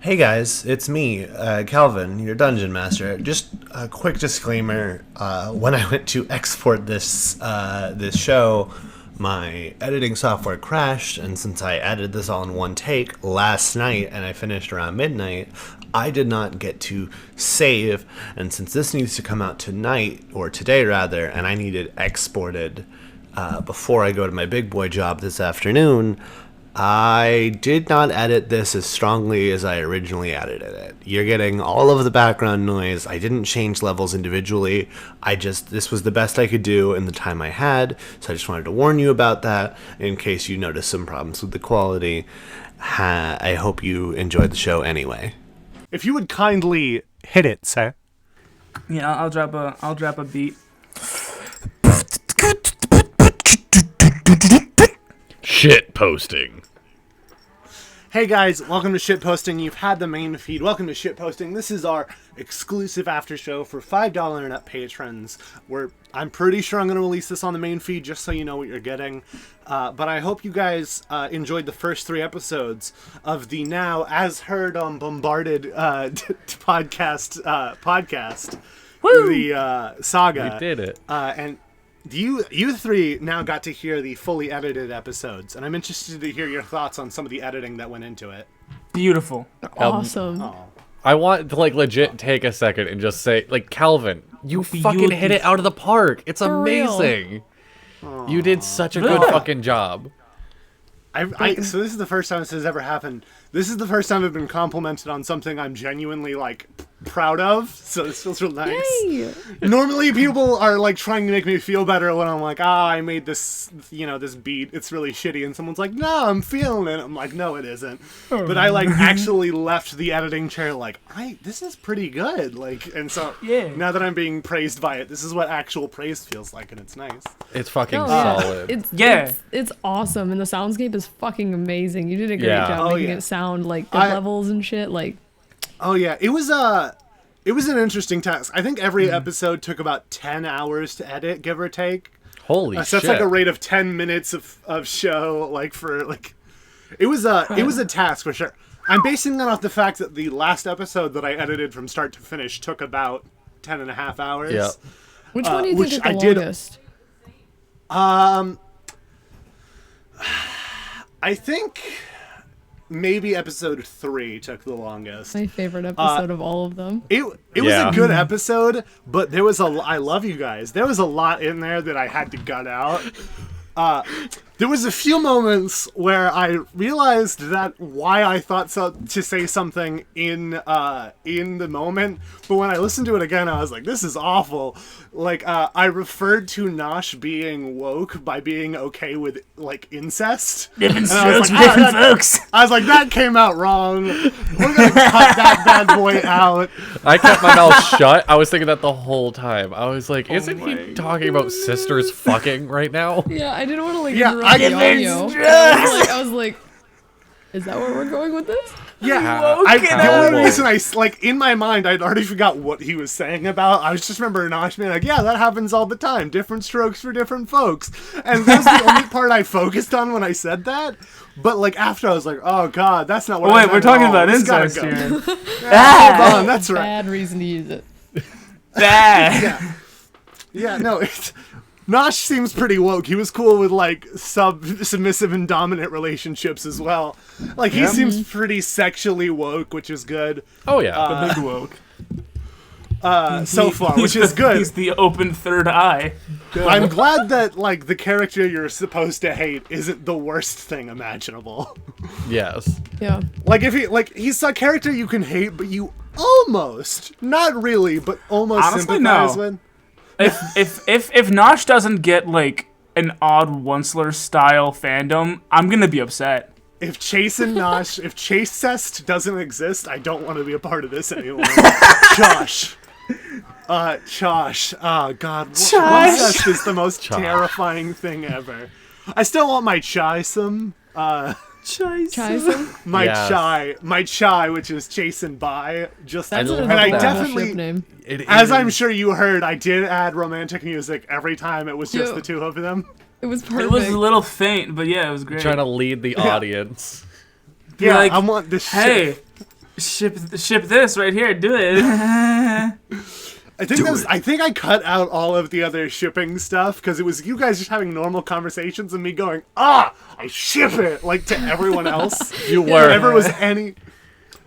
Hey guys, it's me, Calvin, your dungeon master. Just a quick disclaimer: when I went to export this show, my editing software crashed, and since I edited this all in one take last night and I finished around midnight, I did not get to save. And since this needs to come out tonight, or today rather, and I need it exported before I go to my big boy job this afternoon, I did not edit this as strongly as I originally edited it. You're getting all of the background noise. I didn't change levels individually. This was the best I could do in the time I had, so I just wanted to warn you about that in case you notice some problems with the quality. I hope you enjoyed the show anyway. If you would kindly hit it, sir. Yeah, I'll drop a beat. Shit posting. Hey guys, welcome to Shit Posting. You've had the main feed. Welcome to Shit Posting. This is our exclusive after show for $5 and up patrons. I'm pretty sure I'm going to release this on the main feed just so you know what you're getting. But I hope you guys enjoyed the first 3 episodes of the now, as heard on Bombarded podcast. Woo! The saga. We did it. And you three now got to hear the fully edited episodes, and I'm interested to hear your thoughts on some of the editing that went into it. Beautiful. Awesome. I want to legit take a second and just say, Calvin, you fucking hit it out of the park. It's amazing. You did such a good fucking job. So this is the first time this has ever happened. This is the first time I've been complimented on something I'm genuinely proud of. So this feels real nice. Yay! Normally people are trying to make me feel better when I'm like, I made this, this beat. It's really shitty, and someone's like, no, I'm feeling it. I'm like, no, it isn't. But I actually left the editing chair this is pretty good. And so now that I'm being praised by it, this is what actual praise feels like, and it's nice. It's fucking yeah. solid. It's awesome, and the soundscape is fucking amazing. You did a great job making it sound like the levels and shit. Oh yeah, it was an interesting task. I think every episode took about 10 hours to edit, give or take. Holy shit! So that's a rate of 10 minutes of show. It was a task for sure. I'm basing that off the fact that the last episode that I edited from start to finish took about 10 and a half hours. Yeah. Which one do you think is the longest? I think maybe episode 3 took the longest. My favorite episode of all of them. It was a good episode, but there was I love you guys. There was a lot in there that I had to gut out. There was a few moments where I realized that why I thought to say something in the moment, but when I listened to it again, I was like, this is awful. I referred to Nosh being woke by being okay with incest. Different strokes for different folks. I was like, that came out wrong. We're gonna cut that bad boy out. I kept my mouth shut. I was thinking that the whole time. I was like, isn't he talking about sisters fucking right now? Yeah, I didn't want to Yeah, interrupt the audio. I was like, is that where we're going with this? Yeah, the only reason in my mind, I'd already forgot what he was saying about. I was just remembering Nosh being yeah, that happens all the time. Different strokes for different folks. And that's the only part I focused on when I said that. But after I was like, oh god, that's not what I meant. Wait, we're talking about incest here. here. Hold on, that's right. Bad reason to use it. Bad. Yeah, no, Nosh seems pretty woke. He was cool with submissive and dominant relationships as well. He seems pretty sexually woke, which is good. Oh yeah, the big woke. So far, which is good. He's the open third eye. I'm glad that the character you're supposed to hate isn't the worst thing imaginable. yes. Yeah. If he's a character you can hate, but you almost, not really, but almost Honestly, sympathize no. with. If Nosh doesn't get an odd Onceler style fandom, I'm gonna be upset. If Chase and Nosh, if Chase-cest doesn't exist, I don't want to be a part of this anymore. Josh. Oh god, Onceest is the most terrifying thing ever. I still want my Chisum. Chisum? My chai, which is Chase and Bai. I definitely name. As I'm sure you heard, I did add romantic music every time it was just the two of them. It was perfect. It was a little faint, but yeah, it was great. Trying to lead the audience. Yeah, I want this shit. Ship this right here. Do it. I think I cut out all of the other shipping stuff because it was you guys just having normal conversations and me going, I ship it, like, to everyone else. You were. Whenever was any...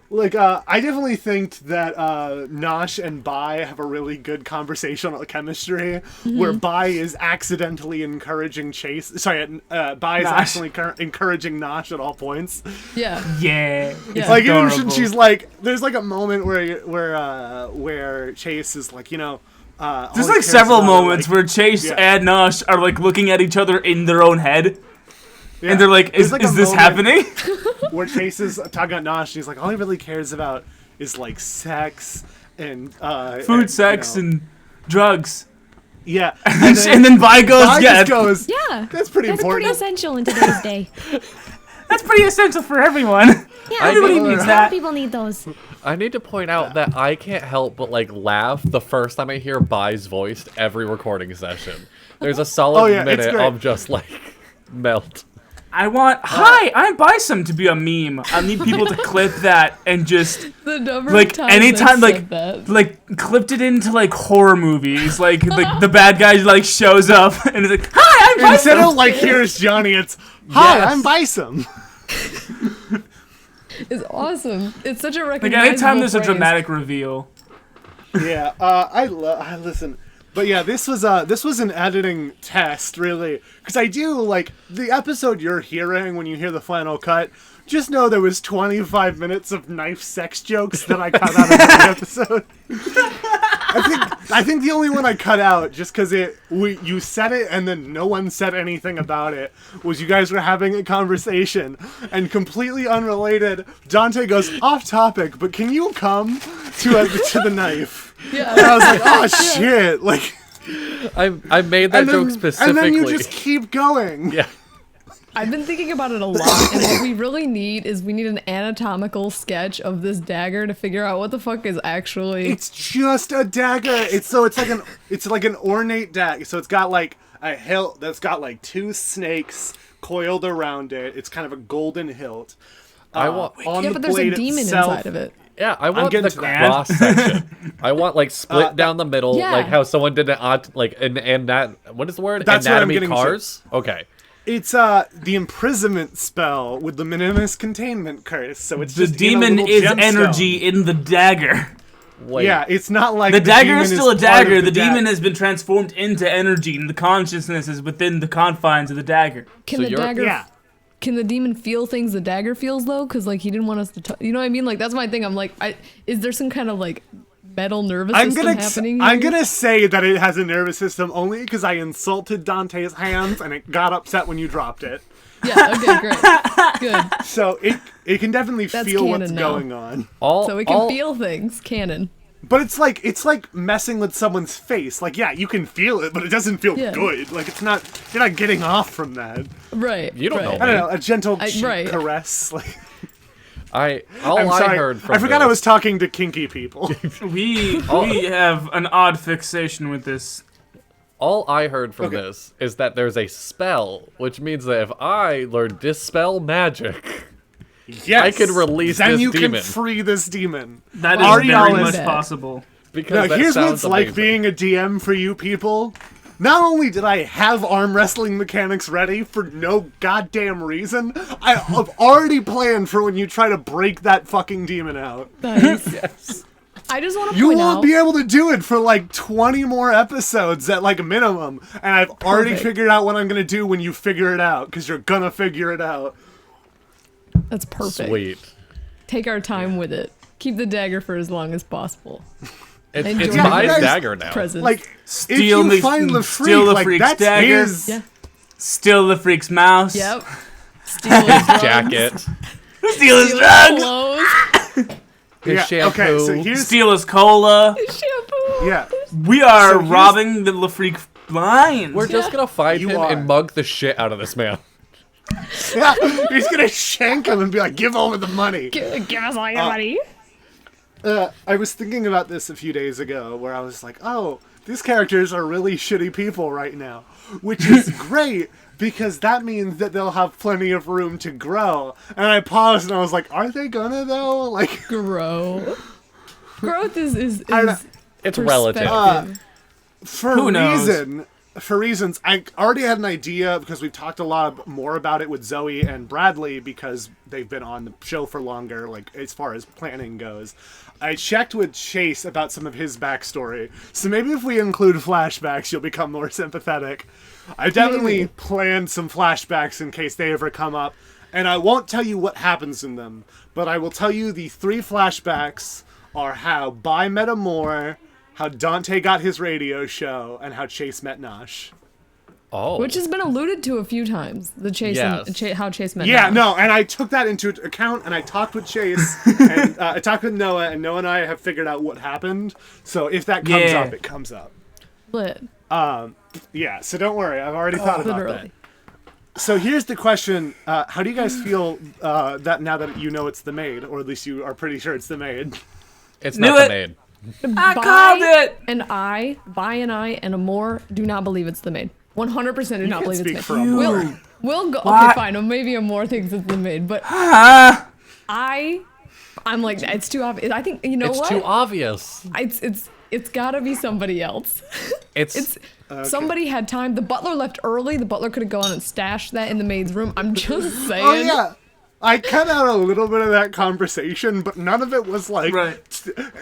Like, I definitely think that Nosh and Bai have a really good conversational chemistry, where Bai is accidentally encouraging Chase. Sorry, Bai is accidentally encouraging Nosh at all points. Yeah. Yeah. It's Like, even adorable. she's like, there's like a moment where Chase is like, all There's he like cares several about are, moments like- where Chase Yeah. and Nosh are like looking at each other in their own head, Yeah. and they're like, There's "Is like a this moment happening?" where Chase is talking about Nosh, and he's like, all he really cares about is like sex and Food, sex, and drugs. yeah. And then Vi goes, Bai "Yeah, just goes, Yeah. that's pretty important. essential in today's day. that's pretty essential for everyone. Yeah, Everybody a needs lot that." of people need those. I need to point out that I can't help but like laugh the first time I hear Bai's voice every recording session. There's a solid yeah, it's minute great. of just like melt. I want, hi, I'm Bison to be a meme. I need people to clip that and just, The number like, of times anytime, I've said that. like, clipped it into, like, horror movies. Like the bad guy, like, shows up and is like, hi, I'm Bison. Instead of like, here's Johnny, it's, hi, Yes. I'm Bison. It's awesome. It's such a Like, recognizable anytime there's a phrase. dramatic reveal. Yeah, I listen. But yeah, this was an editing test, really, because I do like the episode you're hearing when you hear the final cut. Just know there was 25 minutes of knife sex jokes that I cut out of the episode. I think the only one I cut out, just because you said it and then no one said anything about it, was you guys were having a conversation and completely unrelated. Dante goes off topic, but can you come to the knife? Yeah. And I was like, oh shit! Like, I made that joke specifically. and then you just keep going. yeah. I've been thinking about it a lot, and what we really need is we need an anatomical sketch of this dagger to figure out what the fuck is actually. It's just a dagger. It's like an ornate dagger. So it's got like a hilt that's got like two snakes coiled around it. It's kind of a golden hilt. I want. On Yeah, the but there's a blade demon itself, inside of it. Yeah, I want getting the to that. cross section. I want like split down the middle, yeah. like how someone did it on like and that what is the word? That's what I'm Anatomy getting to. cars. Okay. It's the imprisonment spell with the minimus containment curse. So it's The just in a demon little is gemstone. energy in the dagger. Wait. Yeah, it's not like The dagger demon is still a part of dagger. The da- demon has been transformed into energy, and the consciousness is within the confines of the dagger. Can So the you're- dagger? Yeah. Can the demon feel things the dagger feels though? Because like he didn't want us to. You know what I mean? Like that's my thing. I'm like, is there some kind of like metal nervous system happening? I'm here? gonna say that it has a nervous system only because I insulted Dante's hands and it got upset when you dropped it. Yeah. Okay. Great. Good. So it can definitely That's feel what's canon now. going on. So we can feel things. Canon. But it's like messing with someone's face. Like, yeah, you can feel it, but it doesn't feel Yeah. good. Like you're not getting off from that. Right. You don't right. know. I don't know, a gentle cheek right. caress. Like All I'm I sorry. heard from I forgot this, I was talking to kinky people. We have an odd fixation with this. all I heard from Okay. this is that there's a spell, which means that if I learn dispel magic, Yes. I could release then this you demon. can free this demon. That Are is you very all much in? possible. because Now, that here's what sounds it's like amazing. being a DM for you people. Not only did I have arm wrestling mechanics ready for no goddamn reason, I have already planned for when you try to break that fucking demon out. Nice. Yes. I just want to You point won't out. be able to do it for like 20 more episodes at like a minimum, and I've already Perfect. figured out what I'm gonna do when you figure it out, because you're gonna figure it out. That's perfect. Sweet. Take our time with it. Keep the dagger for as long as possible. It's Enjoy my you guys- dagger now. Presents. Like, Steal if you the- find the steal freak, the like freak's that's dagger. his. Yeah. Steal the freak's mouse. Yep. Steal his drugs, Jacket, Steal his steal drugs. his clothes, his Yeah, shampoo. okay, so here's Steal his cola. his shampoo. yeah. We are So here's- robbing the LaFreak blind. We're just gonna find You him are. and mug the shit out of this man. Yeah, he's gonna shank him and be like, "Give over the money." Give us all your money. I was thinking about this a few days ago, where I was like, "Oh, these characters are really shitty people right now," which is great because that means that they'll have plenty of room to grow. And I paused and I was like, are they gonna though? Like, Growth is I don't- It's relative. perspective. Who knows? For reasons, I already had an idea because we've talked a lot more about it with Zoe and Bradley because they've been on the show for longer, like as far as planning goes. I checked with Chase about some of his backstory, so maybe if we include flashbacks, you'll become more sympathetic. I definitely Maybe. planned some flashbacks in case they ever come up, and I won't tell you what happens in them, but I will tell you the 3 flashbacks are how Bai met Amor, how Dante got his radio show, and how Chase met Nosh. Oh. Which has been alluded to a few times. The Chase and Yes. how Chase met. Yeah, Nosh. no, and I took that into account, and I talked with Chase, and I talked with Noah, and Noah and I have figured out what happened. So if that comes Yeah. up, it comes up. Lit. Yeah, so don't worry, I've already thought about Literally. that. So here's the question: how do you guys feel that now that you know it's the maid, or at least you are pretty sure it's the maid? It's Knew not the it. maid. I called it. Bai and I, and Amor do not believe it's the maid. 100% do not can't believe speak it's for the maid. Amor. We'll go. What? Okay, fine. Maybe Amor thinks it's the maid, but I'm like, it's too obvious. I think you know It's what? too obvious. It's gotta be somebody else. It's Somebody had time. The butler left early. The butler could have gone and stashed that in the maid's room. I'm just saying. Oh yeah. I cut out a little bit of that conversation, but none of it was like Right.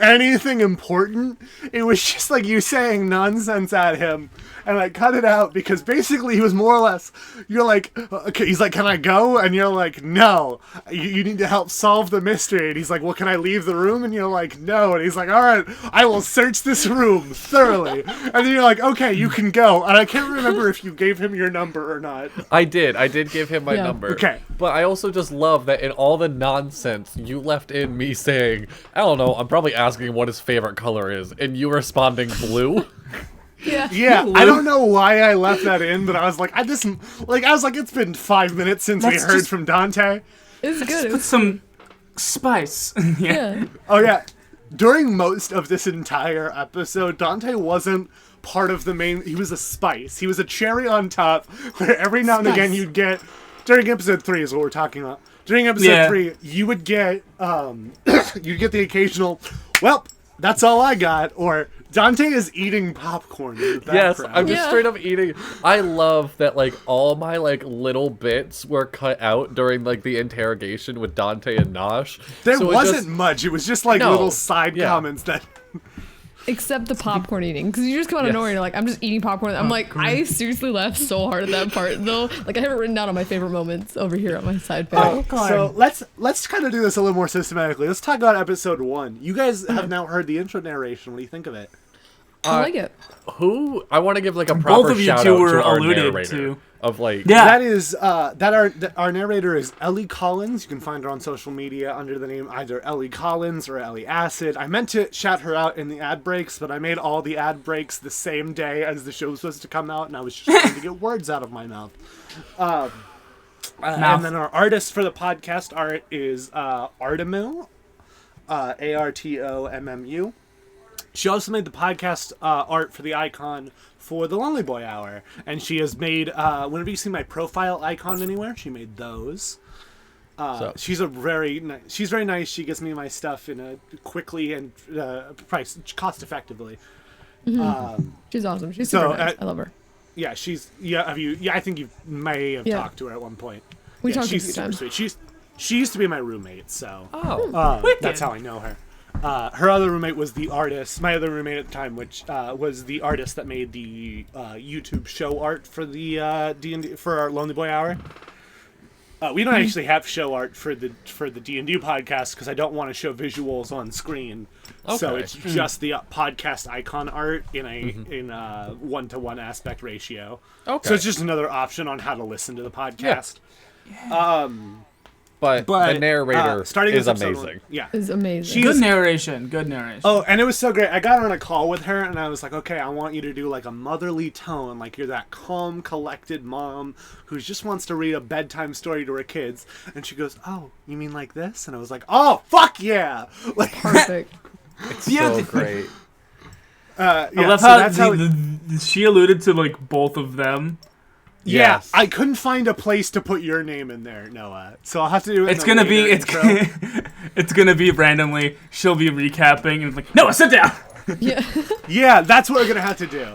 anything important. It was just like you saying nonsense at him, and I cut it out because basically he was more or less, you're like, okay, he's like, can I go? And you're like, no, you need to help solve the mystery. And he's like, well, can I leave the room? And you're like, no. And he's like, all right, I will search this room thoroughly. And then you're like, okay, you can go. And I can't remember if you gave him your number or not. I did give him my Yeah. number. Okay. But I also just love that in all the nonsense, you left in me saying, I don't know, I'm probably asking what his favorite color is, and you responding blue. Yeah. Yeah, I don't know why I left that in, but I was like, it's been 5 minutes since we Let's heard just- from Dante. It's good. It Put was, some spice. yeah. Oh yeah, during most of this entire episode, Dante wasn't part of the main. He was a spice. He was a cherry on top. Where every now and again you'd get during episode 3 is what we're talking about. During episode Yeah. 3, you would get you'd get the occasional, well, that's all I got, or Dante is eating popcorn in the Yes, background. I'm just Yeah. straight up eating. I love that, like, all my, like, little bits were cut out during, like, the interrogation with Dante and Nosh. There So it wasn't just- much. It was just like No, little side yeah. comments that. Except the popcorn eating, because you just come out of Yes. nowhere. You're like, I'm just eating popcorn. I'm like, I seriously laughed so hard at that part, though. Like, I have it written down on my favorite moments over here on my side panel. So let's kind of do this a little more systematically. Let's talk about episode 1. You guys have now heard the intro narration. What do you think of it? I like it. Who? I want to give, like, a proper of you shout two out were to our alluded narrator. to. Of, like, Yeah. That is our narrator is Ellie Collins. You can find her on social media under the name either Ellie Collins or Ellie Acid. I meant to shout her out in the ad breaks, but I made all the ad breaks the same day as the show was supposed to come out, and I was just trying to get words out of my mouth. And then our artist for the podcast art is Artemu, Artommu. She also made the podcast art for the icon for the Lonely Boy Hour, and she has made. Whenever you see my profile icon anywhere, she made those. She's very nice. She gets me my stuff in a quickly and cost effectively. She's awesome. She's So, super nice. I love her. Yeah, I think you may have Yeah. talked to her at one point. We Yeah, talked a she's few super times. sweet. She used to be my roommate, so oh. that's how I know her. Her other roommate was the artist. My other roommate at the time, which was the artist that made the YouTube show art for the D&D for our Lonely Boy Hour. We don't actually have show art for the D&D podcast because I don't want to show visuals on screen. So Okay. it's just the podcast icon art in a 1-to-1 aspect ratio. Okay. So it's just another option on how to listen to the podcast. But the narrator starting is this episode amazing. Yeah. It's amazing. She- Good narration. Good narration. Oh, and it was so great. I got on a call with her, and I was like, okay, I want you to do, like, a motherly tone. Like, you're that calm, collected mom who just wants to read a bedtime story to her kids. And she goes, oh, you mean like this? And I was like, oh, fuck yeah! Like, Perfect. It's Yeah. so great. I love how she alluded to, like, both of them. Yeah, Yes. I couldn't find a place to put your name in there, Noah. So I'll have to do it. It's gonna be it's gonna be randomly. She'll be recapping and it's like, Noah, sit down. Yeah. Yeah, that's what we're gonna have to do.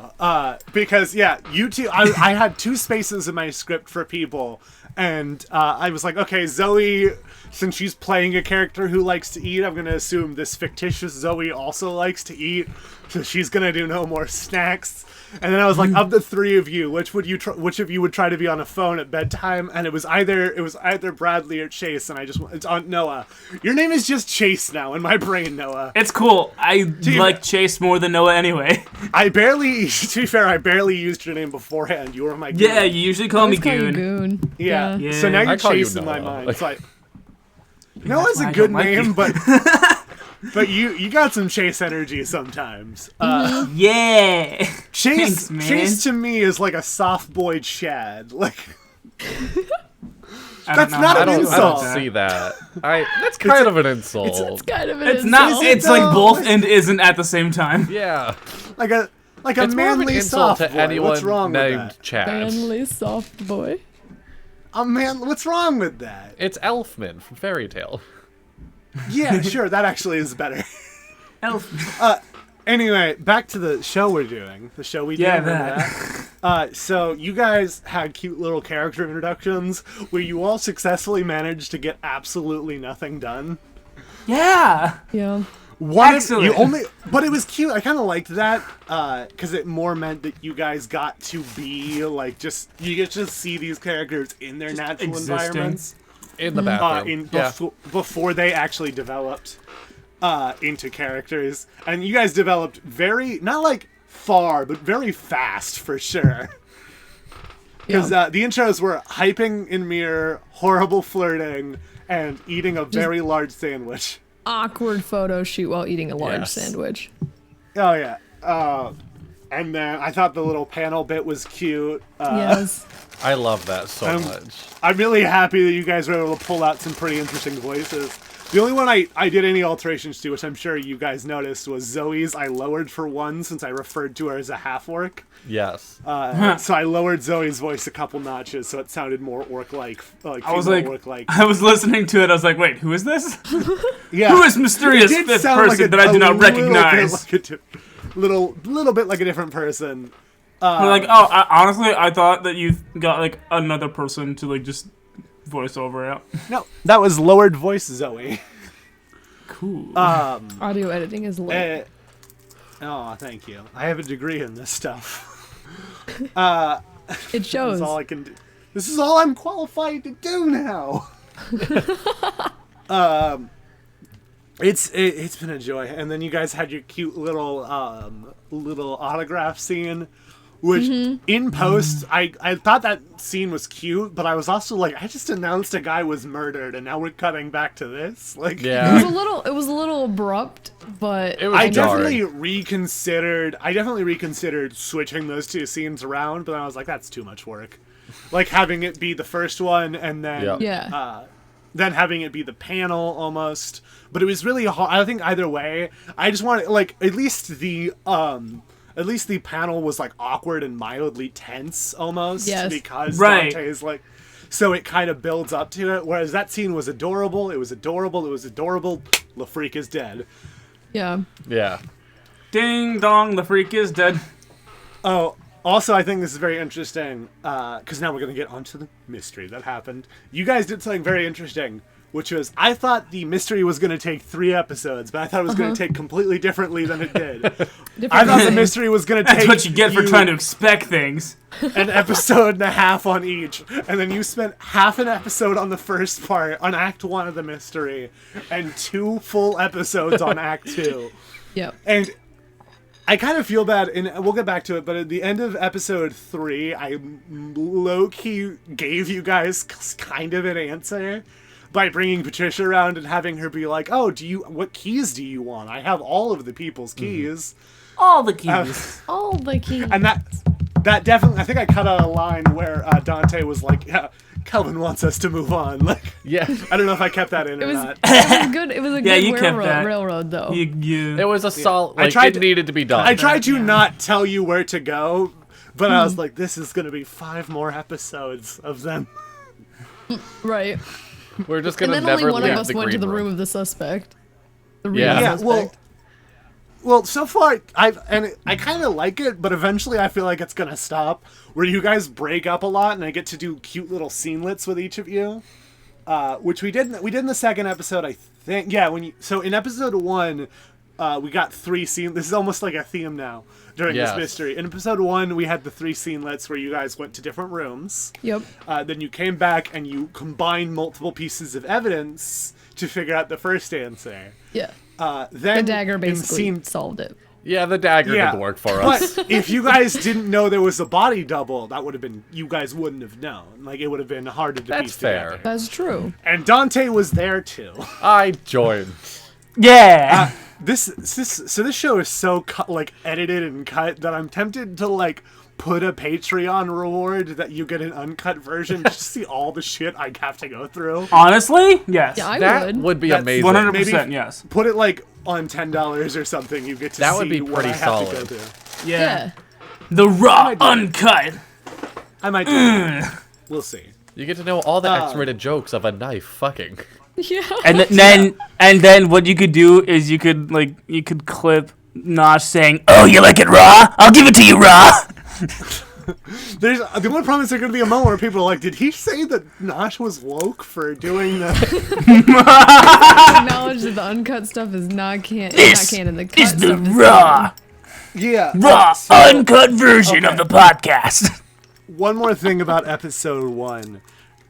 Because you two, I had 2 spaces in my script for people, and I was like, okay, Zoe, since she's playing a character who likes to eat, I'm gonna assume this fictitious Zoe also likes to eat, so she's gonna do no more snacks. And then I was like, of the 3 of you, which of you would try to be on a phone at bedtime? And it was either Bradley or Chase, and it's on Noah. Your name is just Chase now in my brain, Noah. It's cool. I like Chase more than Noah anyway. To be fair, I barely used your name beforehand. You were my goon. Yeah, you usually call me Let's call you Goon. Goon. Yeah. Yeah. So now I you're call you Chase in my Noah. mind. It's like Noah's why a I good don't like name, you. but you got some Chase energy sometimes. Yeah. Chase Thanks, man. Chase to me is like a soft boy Chad. Like I That's don't know not how an to I feel don't insult. about see that. That's kind of an insult. It's kind of an It's insult. not. Is it It's like though? both and isn't at the same time. yeah. like a It's more of an manly insult soft to boy. anyone What's wrong with named that? Chad. Manly soft boy. What's wrong with that? It's Elfman from Fairy Tale. Yeah, sure, that actually is better. Elf. Anyway, back to the show we're doing. The show we did. Yeah, remember that? So you guys had cute little character introductions where you all successfully managed to get absolutely nothing done. Yeah. Yeah. Excellent. But it was cute. I kind of liked that because it more meant that you guys got to be like you get to see these characters in their natural existing. environments In the bathroom. before they actually developed into characters, and you guys developed very not like far, but very fast for sure. Because the intros were hyping in mirror, horrible flirting, and eating a very large sandwich. Awkward photo shoot while eating a large Yes. sandwich. Oh yeah. And then I thought the little panel bit was cute. Yes. I love that so I'm- much. I'm really happy that you guys were able to pull out some pretty interesting voices. The only one I did any alterations to, which I'm sure you guys noticed, was Zoe's. I lowered for 1 since I referred to her as a half-orc. Yes. So I lowered Zoe's voice a couple notches so it sounded more orc-like. I was like, orc-like. I was listening to it. I was like, wait, who is this? Yeah. Who is mysterious It did fifth sound person like that I do not little bit recognize? like little bit like a different person. I'm like, oh, honestly, I thought that you got like another person to like just voice over it. No, that was lowered voice Zoe. Cool. Audio editing is lit. Oh, thank you. I have a degree in this stuff. It shows. That's all I can do. This is all I'm qualified to do now. It's been a joy, and then you guys had your cute little autograph scene, which in post I thought that scene was cute, but I was also like, I just announced a guy was murdered, and now we're cutting back to this. Like, Yeah. It was a little abrupt, but It was I jarring. definitely reconsidered switching those 2 scenes around, but then I was like, that's too much work. Like having it be the first one and then Yep. yeah. then having it be the panel almost. But it was really hard. I think either way, I just wanted like at least the panel was like awkward and mildly tense almost Yes. because Right. Dante's like, so it kind of builds up to it. Whereas that scene was adorable. It was adorable. The freak is dead. Yeah. Yeah. Ding dong, the freak is dead. Oh, also, I think this is very interesting, because now we're going to get onto the mystery that happened. You guys did something very interesting, which was, I thought the mystery was going to take 3 episodes, but I thought it was going to take completely differently than it did. I thought the mystery was going to take That's what you get for trying to expect things. an episode and a half on each, and then you spent half an episode on the first part, on Act 1 of the mystery, and 2 full episodes on Act 2. Yep. And I kind of feel bad, and we'll get back to it, but at the end of episode 3, I low-key gave you guys kind of an answer by bringing Patricia around and having her be like, oh, what keys do you want? I have all of the people's keys. All the keys. All the keys. And that definitely, I think I cut out a line where Dante was like, yeah, Kelvin wants us to move on. Like, Yeah. I don't know if I kept that in It or was not. good. It was a Yeah, good you kept that. railroad though. You It was a solid. I Like, tried it to- needed to be done. I tried to not tell you where to go, But I was like, this is gonna be 5 more episodes of them. Right. We're just And gonna then never only one leave of us the went green to the room room. of the suspect. The real Yeah. Yeah, suspect. well, so far I kind of like it, but eventually I feel like it's gonna stop. Where you guys break up a lot, and I get to do cute little scenelets with each of you, which we did. We did in the second episode, I think. Yeah, so in episode 1, we got 3 scenes. This is almost like a theme now during Yes. this mystery. In episode 1, we had the 3 scenelets where you guys went to different rooms. Yep. Then you came back and you combined multiple pieces of evidence to figure out the first answer. Yeah. Then The dagger in basically scene solved it. Yeah, the dagger Yeah, did work for us. But if you guys didn't know there was a body double, that would have been, you guys wouldn't have known. Like, it would have been harder to That's piece fair. together. That's true. And Dante was there too. I joined. Yeah. This show is so edited and cut that I'm tempted to put a Patreon reward that you get an uncut version just to see all the shit I have to go through. Honestly, yes. Yeah, I That would. would be That's amazing. 100%, Maybe- yes. Put it on $10 or something. You get to That see would be what pretty I have to go solid. through. Yeah. The raw, might do uncut. I might do that. We'll see. You get to know all the X-rated jokes of a knife fucking. Yeah. And then what you could do is you could clip Nosh saying, "Oh, you like it raw? I'll give it to you raw." There's the only problem is there's gonna be a moment where people are like, "Did he say that Nosh was woke for doing that?" Acknowledge that the uncut stuff is not canon. This Not canon. The cut is the stuff is raw, Yeah. raw, so- uncut version of okay. the podcast. One more thing about episode 1.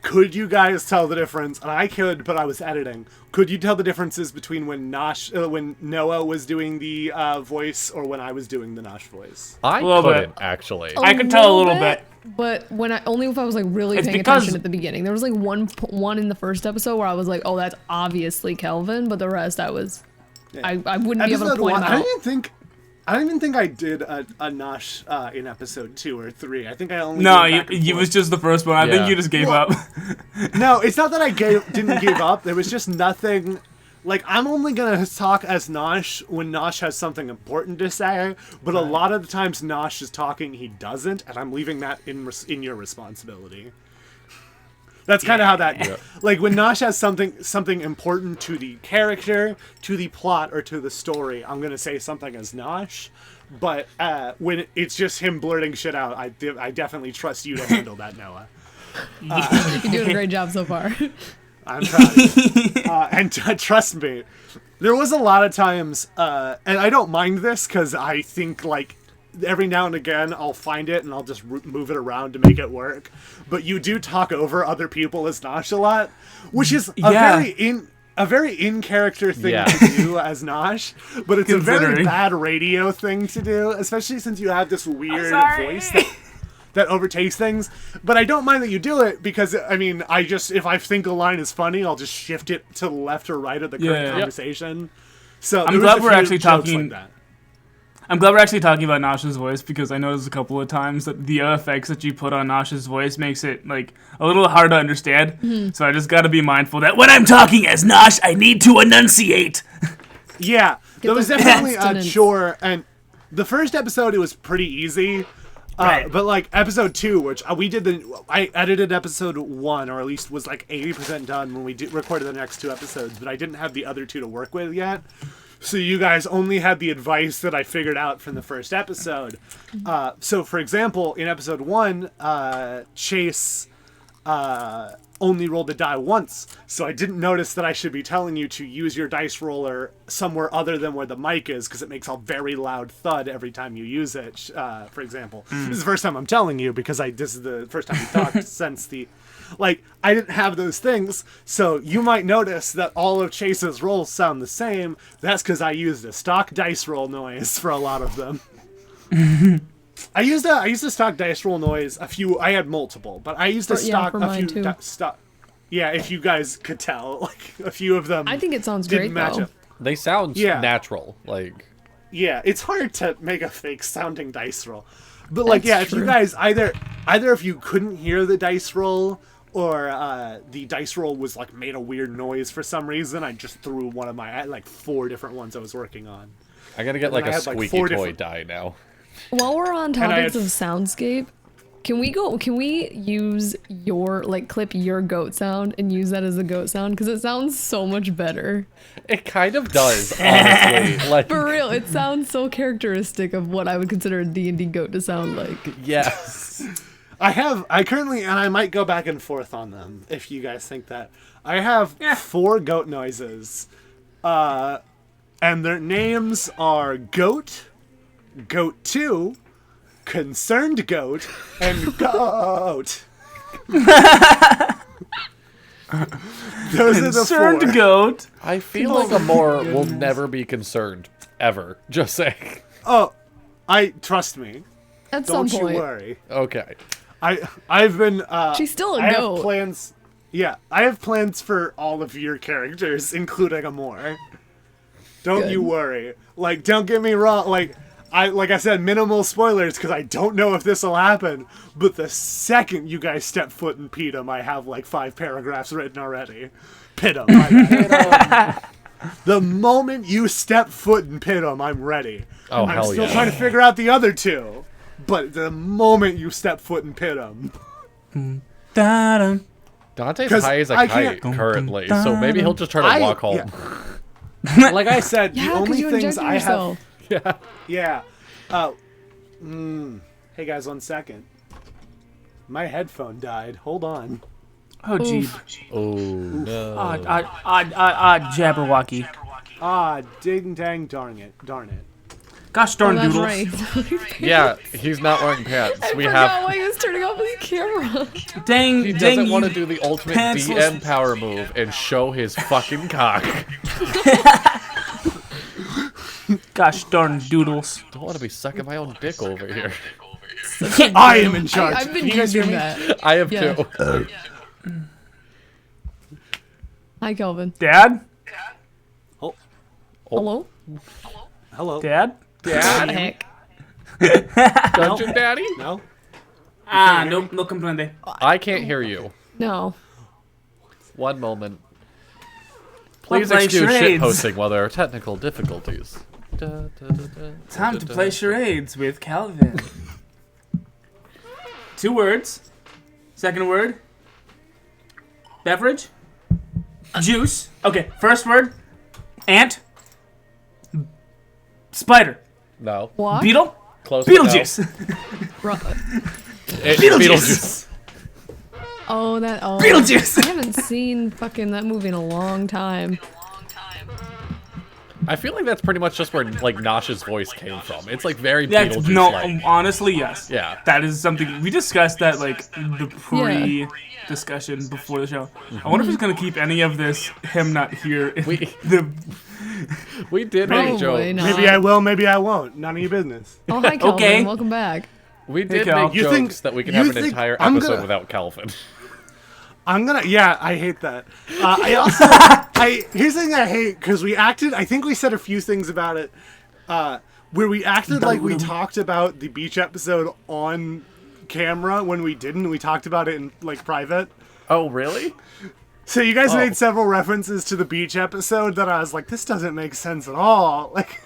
Could you guys tell the difference? And I could, but I was editing. Could you tell the differences between when Noah was doing the voice or when I was doing the Nosh voice? I little bit. couldn't, actually. I could tell a little bit. But when only if I was really It's paying because- attention at the beginning. There was one in the first episode where I was like, oh, that's obviously Kelvin, but the rest I was, I wouldn't be able to Episode point 1, them I out. don't even think I did a Nosh in episode 2 or 3. I think I only No, did back and you forth. was just the first one. I Yeah. think you just gave up. No, it's not that I didn't give up. There was just nothing. I'm only gonna talk as Nosh when Nosh has something important to say. But a lot of the times Nosh is talking, he doesn't, and I'm leaving that in your responsibility. That's kind of how that. Yeah. When Nosh has something important to the character, to the plot, or to the story, I'm gonna say something as Nosh. But when it's just him blurting shit out, I definitely trust you to handle that, Noah. You're doing a great job so far. I'm proud of you. And trust me, there was a lot of times, and I don't mind this because I think every now and again I'll find it and I'll just move it around to make it work. But you do talk over other people as Nosh a lot, which is a very in character thing Yeah. to do as Nosh, but it's a very Considering. bad radio thing to do, especially since you have this weird sorry. voice that overtakes things. But I don't mind that you do it because if I think a line is funny, I'll just shift it to the left or right of the current Yeah. conversation. So I'm there was glad a we're few actually jokes talking- like that. I'm glad we're actually talking about Nosh's voice because I noticed a couple of times that the effects that you put on Nosh's voice makes it a little hard to understand. So I just got to be mindful that when I'm talking as Nosh, I need to enunciate. Yeah, there was those definitely a abstinence. chore, and the first episode it was pretty easy. Right. But episode 2, which I edited episode 1, or at least was 80% done when we recorded the next 2 episodes, but I didn't have the other 2 to work with yet. So you guys only had the advice that I figured out from the first episode. So for example, in episode 1, Chase only rolled the die once, so I didn't notice that I should be telling you to use your dice roller somewhere other than where the mic is, because it makes a very loud thud every time you use it. For example, this is the first time I'm telling you because this is the first time we talked since the. I didn't have those things, so you might notice that all of Chase's rolls sound the same. That's because I used a stock dice roll noise for a lot of them. I used a stock dice roll noise. I had multiple, but I used a stock for a mine few too. stock. Yeah, if you guys could tell, a few of them. I think it sounds didn't great match though. up. They sound Yeah. natural. Yeah, it's hard to make a fake sounding dice roll. But That's if you true. guys either if you couldn't hear the dice roll or the dice roll was made a weird noise for some reason, I just threw one of my I had 4 different ones I was working on. I gotta get then I a had, squeaky four toy different- die now. While we're on And I topics had- of soundscape, can we use your, like, clip your goat sound and use that as a goat sound? Because it sounds so much better. It kind of does, honestly. Like, For real, it sounds so characteristic of what I would consider a D&D goat to sound like. yes. I currently, and I might go back and forth on them if you guys think that. I have 4 goat noises. And their names are Goat, Goat 2, Concerned Goat, and Goat. Those are the 4. Concerned goat. I feel like Amor will never be concerned, ever. Just saying. Oh, trust me. At some Don't you point. worry. Okay. I've been. She's still a I goat. have plans. Yeah, I have plans for all of your characters, including Amor. Don't Good. you worry. Like, don't get me wrong. Like I said, minimal spoilers because I don't know if this will happen. But the second you guys step foot in Pedum, I have like 5 paragraphs written already. Pedum. The moment you step foot in Pedum, I'm ready. Oh, I'm hell still yeah. trying to figure out the other 2. But the moment you step foot in Pedum, Da-dum. Dante's 'Cause high as a I kite can't- currently, so maybe he'll just try to walk home. yeah. Like I said, the Yeah, because only you things injected I yourself. have. Yeah. Hey guys, 1 second. My headphone died. Hold on. Oh, gee. Oh, no. Jabberwocky. Ding dang darn it. Gosh Oh, darn that's doodles. right. Yeah, he's not wearing pants. I We forgot have. why he was turning off his camera. Dang, He dang doesn't want to you. do the ultimate pantsless- DM power move and show his fucking cock. Gosh darn doodles. Don't want to be sucking my own dick over here. I am in charge. I've been Can you guys hear using me? that. I have Yeah. too. Hi, Kelvin. Dad? Hello? Hello. Dad? What the heck? Dungeon Daddy? No? Nope, no comprende. I can't hear you. No. One moment. Please play excuse charades. shitposting while there are technical difficulties. Time to play charades with Calvin. 2 words. Second word. Beverage. Juice. Okay, first word. Ant. Spider. No. What? Beetle. Close. but no. Beetlejuice. Beetlejuice. Oh, that. Oh. Beetlejuice. I haven't seen fucking that movie in a long time. I feel like that's pretty much just where like Nosh's voice came from. It's like very That's, Beetlejuice no, like. honestly, yes. Yeah. That is something we discussed that like the pre-discussion before the show. I wonder if he's gonna keep any of this him not here. In We- the We did make a Probably joke. not. Maybe I will, maybe I won't. None of your business. Oh, hi, Kelvin. Okay. Welcome back. We did Cal. make You jokes think- that we can you have an think entire I'm episode gonna- without Calvin. Yeah, I hate that. I also, here's the thing I hate, because I think we said a few things about it, where we acted like we talked about the beach episode on camera when we didn't. We talked about it in, like, private. Oh, really? So you guys Oh. made several references to the beach episode that I was like, this doesn't make sense at all. Like,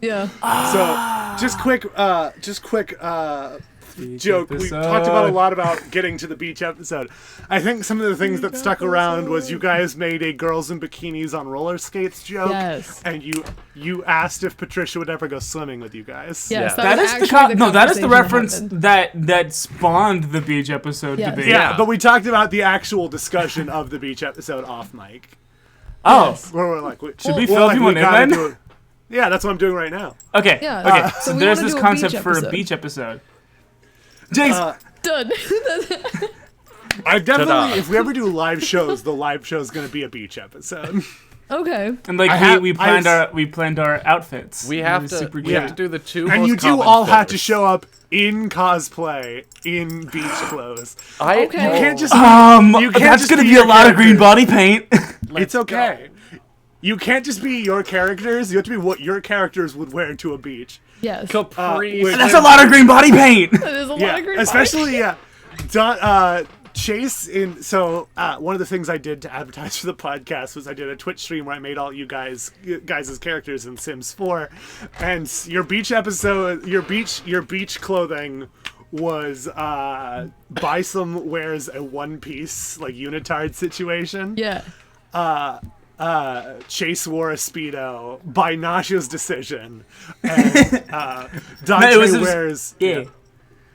Yeah. so, just quick joke. We talked about a lot about getting to the beach episode. I think some of the things that stuck around was you guys made a girls in bikinis on roller skates joke, Yes. and you asked if Patricia would ever go swimming with you guys. Yes, Yeah. that was is the actually that is the conversation reference happened. that spawned the beach episode Yes. debate. Yeah, but we talked about the actual discussion of the beach episode off mic. Oh, Where we're like, should we fill you in gotta then? do it. Yeah, that's what I'm doing right now. okay. Yeah, Okay. so So we there's wanna this do a concept beach for a episode. beach episode. James, Done. I definitely, Ta-da. if we ever do live shows, the live show is going to be a beach episode. Okay. and like I have- we planned our outfits. We It have was to. super We have cute. to do the two. And most you do common all have to fillers. show up in cosplay, in beach clothes. I Okay. You can't just. you can't That's just gonna be your a lot of green characters. body paint. It's okay. You can't just be your characters. You have to be what your characters would wear to a beach. Yes. Capri. which- That's a lot of green body paint. That is a lot Yeah, of green especially Chase one of the things I did to advertise for the podcast was I did a Twitch stream where I made all you guys' characters in Sims 4, and your beach clothing was Bison wears a one piece like unitard situation. Yeah. Chase wore a Speedo by Nasha's decision, and Dante wears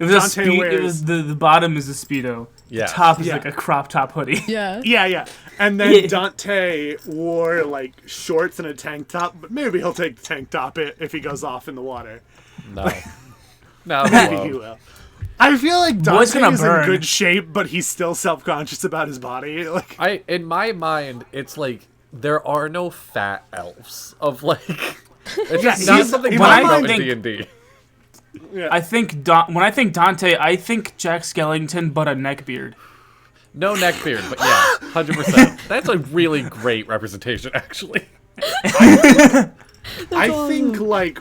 It was Dante wears, it was the bottom is a Speedo. Yeah. The top is like a crop top hoodie. Yeah. Yeah. And then Dante wore like shorts and a tank top, but maybe he'll take the tank top if he goes off in the water. No. No, Maybe he will. I feel like Boy's Dante gonna is burn. in good shape, but he's still self-conscious about his body. Like, in my mind, it's like there are no fat elves of like. It's Yeah, just not he's- something in talked my about mind- in D&D. I think when I think Dante, I think Jack Skellington, but a neckbeard. No neckbeard, but yeah, 100%. That's a really great representation, actually. I think like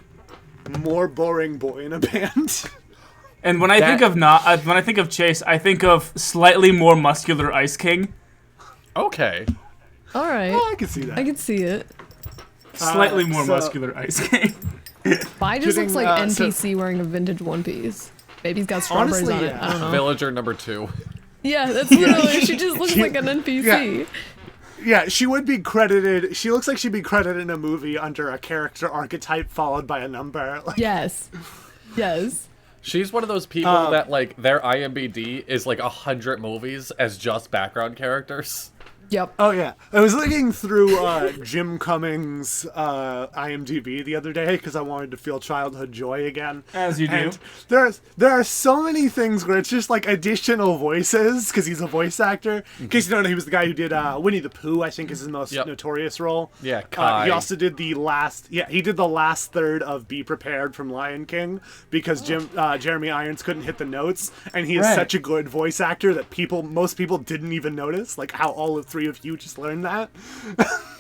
more boring boy in a band. And when I think of Chase, I think of slightly more muscular Ice King. Okay. All right. I can see that. I can see it. Slightly more so- muscular Ice King. Bi just looks Kidding, like so- NPC wearing a vintage one piece. Baby's got strawberries Honestly, on it. yeah. I don't know. Villager number 2. Yeah, that's literally. She just looks like an NPC. Yeah, she would be credited. She looks like she'd be credited in a movie under a character archetype followed by a number. Like, Yes. Yes. She's one of those people that, like, their IMBD is, like, 100 movies as just background characters. Yep. oh yeah, I was looking through Jim Cummings' IMDb the other day because I wanted to feel childhood joy again. As you do. And there are so many things where it's just like additional voices because he's a voice actor. In case you don't know, he was the guy who did Winnie the Pooh. I think is his most notorious role. Yeah, Kai. He also did the last. Yeah, he did the last third of Be Prepared from Lion King because Jeremy Irons couldn't hit the notes, and he is Right. such a good voice actor that most people didn't even notice. Like how all of three of you just learned that.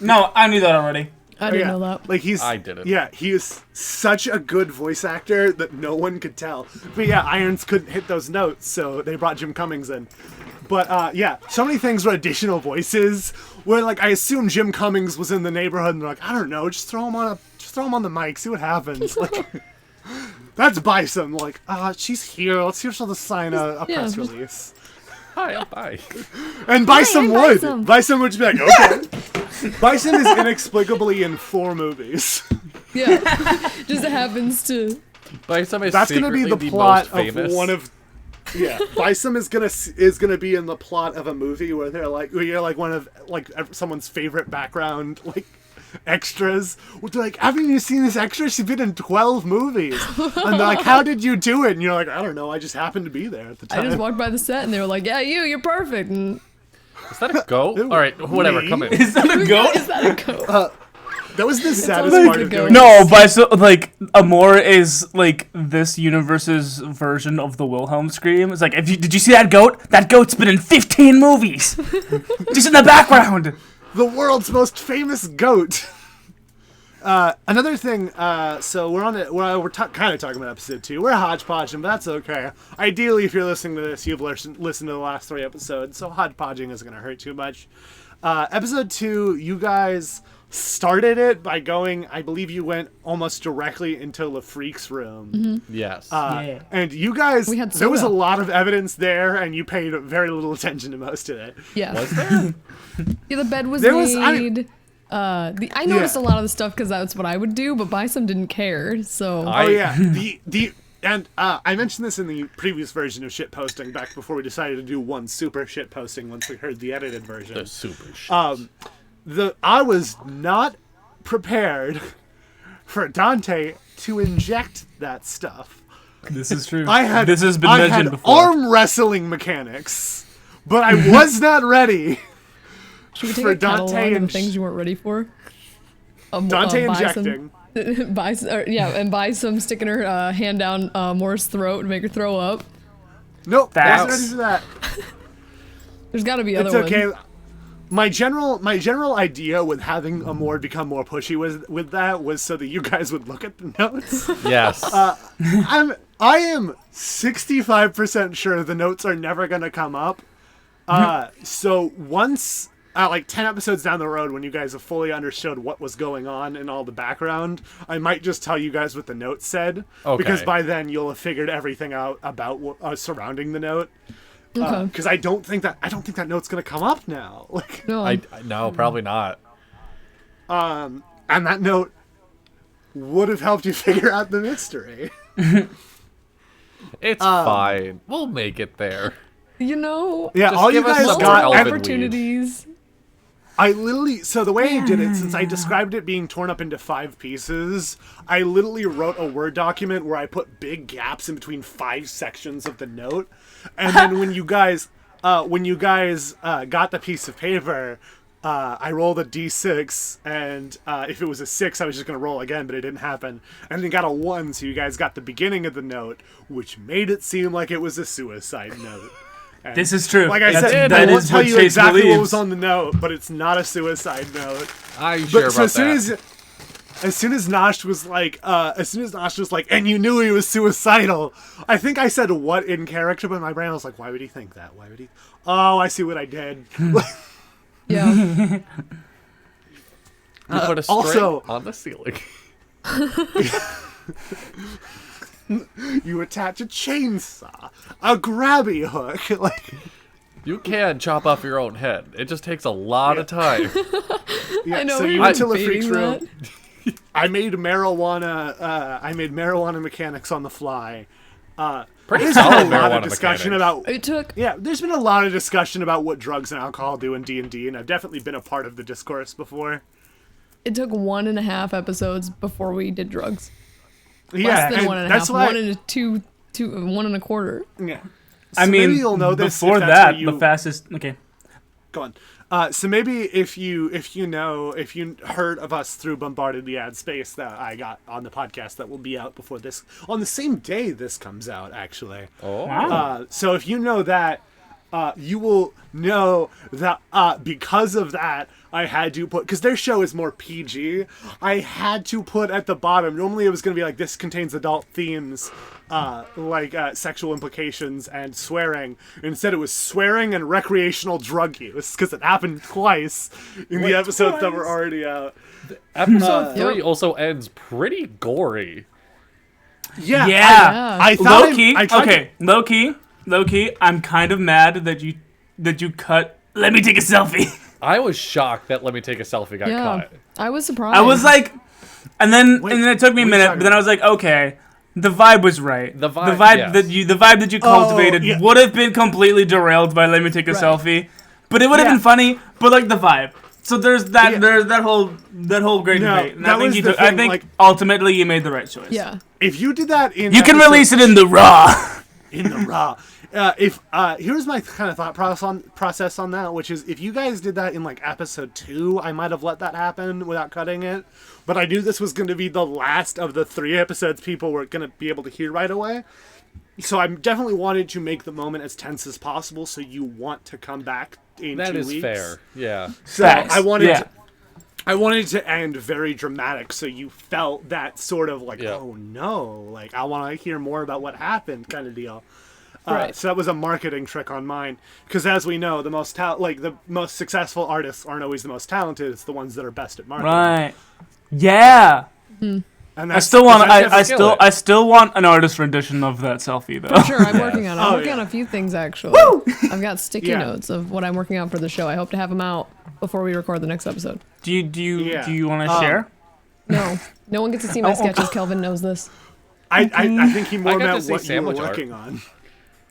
No, I knew that already. I didn't know that. Like I didn't. Yeah, he is such a good voice actor that no one could tell. But yeah, Irons couldn't hit those notes, so they brought Jim Cummings in. But yeah, so many things were additional voices. Where like I assume Jim Cummings was in the neighborhood, and they're like, I don't know, just throw him on the mic, see what happens. Like, that's Bison. Like, she's here. Let's see if she'll just sign a press release. Hi, bye. And Bison I'm would. Bison. Bison would just be like, okay. Bison is inexplicably in 4 movies. Yeah. Just happens to. Bison is That's gonna be secretly the plot most famous. of one of. Yeah, Bison is gonna be in the plot of a movie where where you're like one of like someone's favorite background like extras. They're like, haven't you seen this extra? She's been in 12 movies. And they're like, how did you do it? And you're like, I don't know. I just happened to be there at the I time. just walked by the set and they were like, "Yeah, you're perfect." And Is that a goat? All right, whatever, Me? come in. Is that a goat? is that a goat? That was the saddest always part a of goat. doing No, but so like Amor is like this universe's version of the Wilhelm scream. It's like, did you see that goat? That goat's been in 15 movies, just in the background. the world's most famous goat. Another thing, so we're kind of talking about episode 2. We're hodgepodging, but that's okay. Ideally, if you're listening to this, you've listened to the last 3 episodes, so hodgepodging isn't going to hurt too much. Episode 2, you guys started it by going, I believe you went almost directly into LaFreak's room. Yes. Yeah. And you guys, We had there was a soda. lot of evidence there, and you paid very little attention to most of it. Yeah. Was there? Yeah, the bed was There was- made. I noticed a lot of the stuff because that's what I would do, but Bison didn't care. So Oh yeah, I mentioned this in the previous version of shit posting back before we decided to do one super shit posting once we heard the edited version. The super shit. I was not prepared for Dante to inject that stuff. This is true. This has been I mentioned had before. arm wrestling mechanics, but I was not ready. should we take for a catalog Dante of the and things you weren't ready for? Dante Bison- injecting. and Bison sticking her hand down Moore's throat to make her throw up. Nope, Facts. wasn't ready for that. There's got to be It's other okay. ones. My general idea with having Amor become more pushy with that was so that you guys would look at the notes. Yes. I am 65% sure the notes are never gonna come up, So once, like 10 episodes down the road, when you guys have fully understood what was going on and all the background, I might just tell you guys what the note said. Okay. Because by then you'll have figured everything out about what surrounding the note. Okay. Because I don't think that note's gonna come up now. Like, No. No, probably not. and that note would have helped you figure out the mystery. It's fine. We'll make it there. You know. Yeah, Just all you give us guys some got. more elven Opportunities. I literally, so the way I did it, since I described it being torn up into 5 pieces, I literally wrote a Word document where I put big gaps in between 5 sections of the note, and then when you guys got the piece of paper, I rolled a d6, and if it was a 6, I was just gonna roll again, but it didn't happen, and then got a 1, so you guys got the beginning of the note, which made it seem like it was a suicide note. And This is true. like I That's- said, that I won't is tell what you Chase exactly what believes. was on the note, but it's not a suicide note. I'm sure But about so as soon that. as soon as Nosh was like, and you knew he was suicidal, I think I said what in character, but my brain was like, why would he think that? Why would he? Oh, I see what I did. Yeah. You put a string also- on the ceiling. You attach a chainsaw, a grabby hook, like. You can chop off your own head. It just takes a lot of time. Yeah, I know. so we you were went to the freak's debating room. that. I made marijuana mechanics on the fly. Pretty There's been solid a lot of marijuana discussion mechanics. about It took. Yeah, there's been a lot of discussion about what drugs and alcohol do in D&D, and I've definitely been a part of the discourse before. It took 1.5 episodes before we did drugs. Yeah, Less than and 1.5. that's why. 1.25. Yeah. I So mean, maybe you'll know this before if that's that, what you, the fastest. Okay. Go on. So maybe if you heard of us through Bombarded the Ad Space that I got on the podcast that will be out before this, on the same day this comes out, actually. Oh. Wow. So if you know that, you will know that because of that, I had to put, because their show is more PG, I had to put at the bottom, normally it was going to be like, this contains adult themes, like sexual implications and swearing. Instead, it was swearing and recreational drug use, because it happened twice in the episodes that were already out. Episode 3 Yep. also ends pretty gory. Yeah. Yeah. I thought Low key. I tried to- Okay. Low key. I'm kind of mad that you cut. Let me take a selfie. I was shocked that Let Me Take a Selfie got Yeah. cut. I was surprised. I was like, and then it took me a what are you minute, talking but then I was like, okay, the vibe was right. The vibe, yes. the vibe that you cultivated yeah. would have been completely derailed by Let Me Take a Selfie, but it would have Yeah. been funny. But like the vibe. So there's that. Yeah. There's that whole great No, debate. And that I think was you the took, I thing, think like- ultimately you made the right choice. Yeah. If you did that in You can episode- release it in the raw. in the raw. Here's my kind of thought process on that, which is if you guys did that in like episode 2, I might have let that happen without cutting it. But I knew this was going to be the last of the 3 episodes people were going to be able to hear right away. So I definitely wanted to make the moment as tense as possible, so you want to come back in That 2 is weeks. fair. Yeah. So Facts. I wanted Yeah. I wanted to end very dramatic, so you felt that sort of like, Yeah. oh no, like I want to hear more about what happened, kind of deal. Right. So that was a marketing trick on mine, because as we know, the most successful artists aren't always the most talented; it's the ones that are best at marketing. Right. Yeah. And I still want. that's I still want an artist rendition of that selfie though. Sure, I'm working on it. I'm Oh, working yeah. on a few things actually. I've got sticky Yeah. notes of what I'm working on for the show. I hope to have them out before we record the next episode. Do you Yeah. want to share? No one gets to see my sketches. Kelvin knows this. I think he more I got to meant see what you were sandwich art. working on.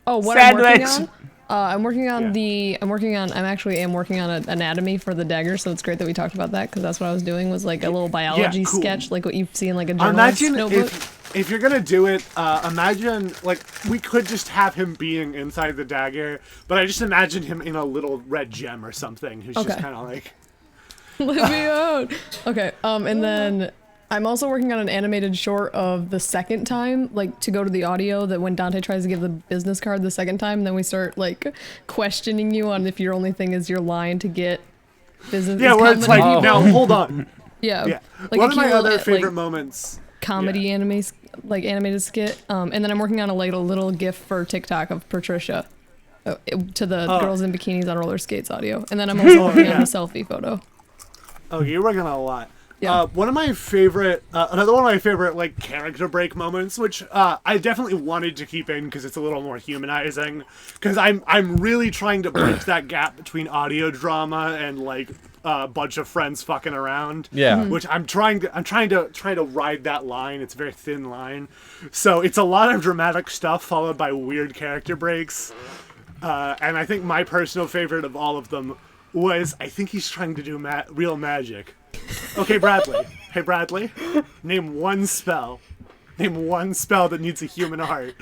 Oh, what I'm working Sandwich. on? I'm working on Yeah. I'm actually working on an anatomy for the dagger, so it's great that we talked about that because that's what I was doing was like a little biology cool. sketch, like what you see in like a journalist's Imagine notebook. if you're gonna do it. Imagine like we could just have him being inside the dagger, but I just imagine him in a little red gem or something, who's just Okay. kind of like. Let me out. Okay, and then I'm also working on an animated short of the second time, like to go to the audio that when Dante tries to give the business card the second time, then we start like questioning you on if your only thing is your line to get business. Yeah, is where it's comedy like, people. now hold on. Yeah. Yeah, Like one a of my cute other little, favorite like, moments. comedy animated skit. And then I'm working on a little GIF for TikTok of Patricia. to the girls in bikinis on roller skates audio, and then I'm also working on the selfie photo. Oh, you're working on a lot. Yeah. One of my favorite, another one of my favorite like character break moments, which I definitely wanted to keep in because it's a little more humanizing. Because I'm really trying to bridge that gap between audio drama and like a bunch of friends fucking around. Yeah. Which I'm trying to ride that line. It's a very thin line, so it's a lot of dramatic stuff followed by weird character breaks. And I think my personal favorite of all of them was I think he's trying to do real magic. Okay, Bradley. Hey, Bradley. Name one spell. Name one spell that needs a human heart.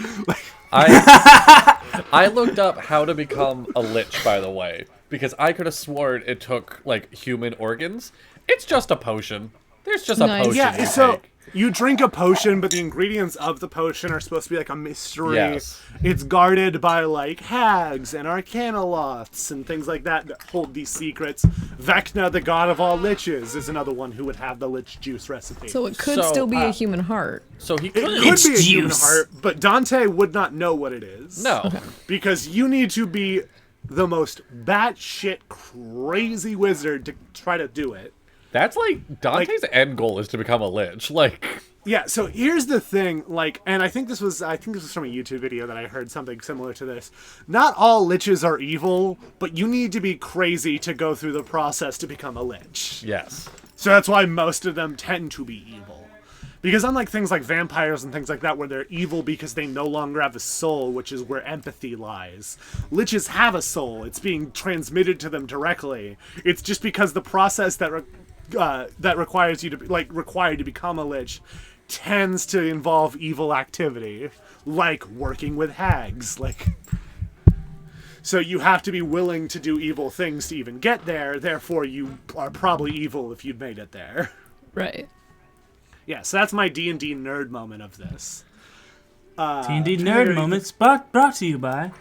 I looked up how to become a lich, by the way, because I could have sworn it took like human organs. It's just a potion. There's just a Nice. potion. Yeah, you so take. you drink a potion, but the ingredients of the potion are supposed to be like a mystery. Yes. It's guarded by like hags and arcanoloths and things like that hold these secrets. Vecna, the god of all liches, is another one who would have the lich juice recipe. So it could So, still be a human heart. So he it could. could be a human juice. heart, but Dante would not know what it is. No. Because you need to be the most batshit crazy wizard to try to do it. That's like Dante's end goal is to become a lich. Like, Yeah, so here's the thing, like, and I think this was from a YouTube video that I heard something similar to this. Not all liches are evil, but you need to be crazy to go through the process to become a lich. yes. So that's why most of them tend to be evil. Because unlike things like vampires and things like that, where they're evil because they no longer have a soul, which is where empathy lies, liches have a soul. It's being transmitted to them directly. It's just because the process that requires you to required to become a lich tends to involve evil activity, like working with hags. So you have to be willing to do evil things to even get there. Therefore, you are probably evil if you'd made it there. Right. Yeah, so that's my D&D nerd moment of this. D&D nerd moments brought to you by.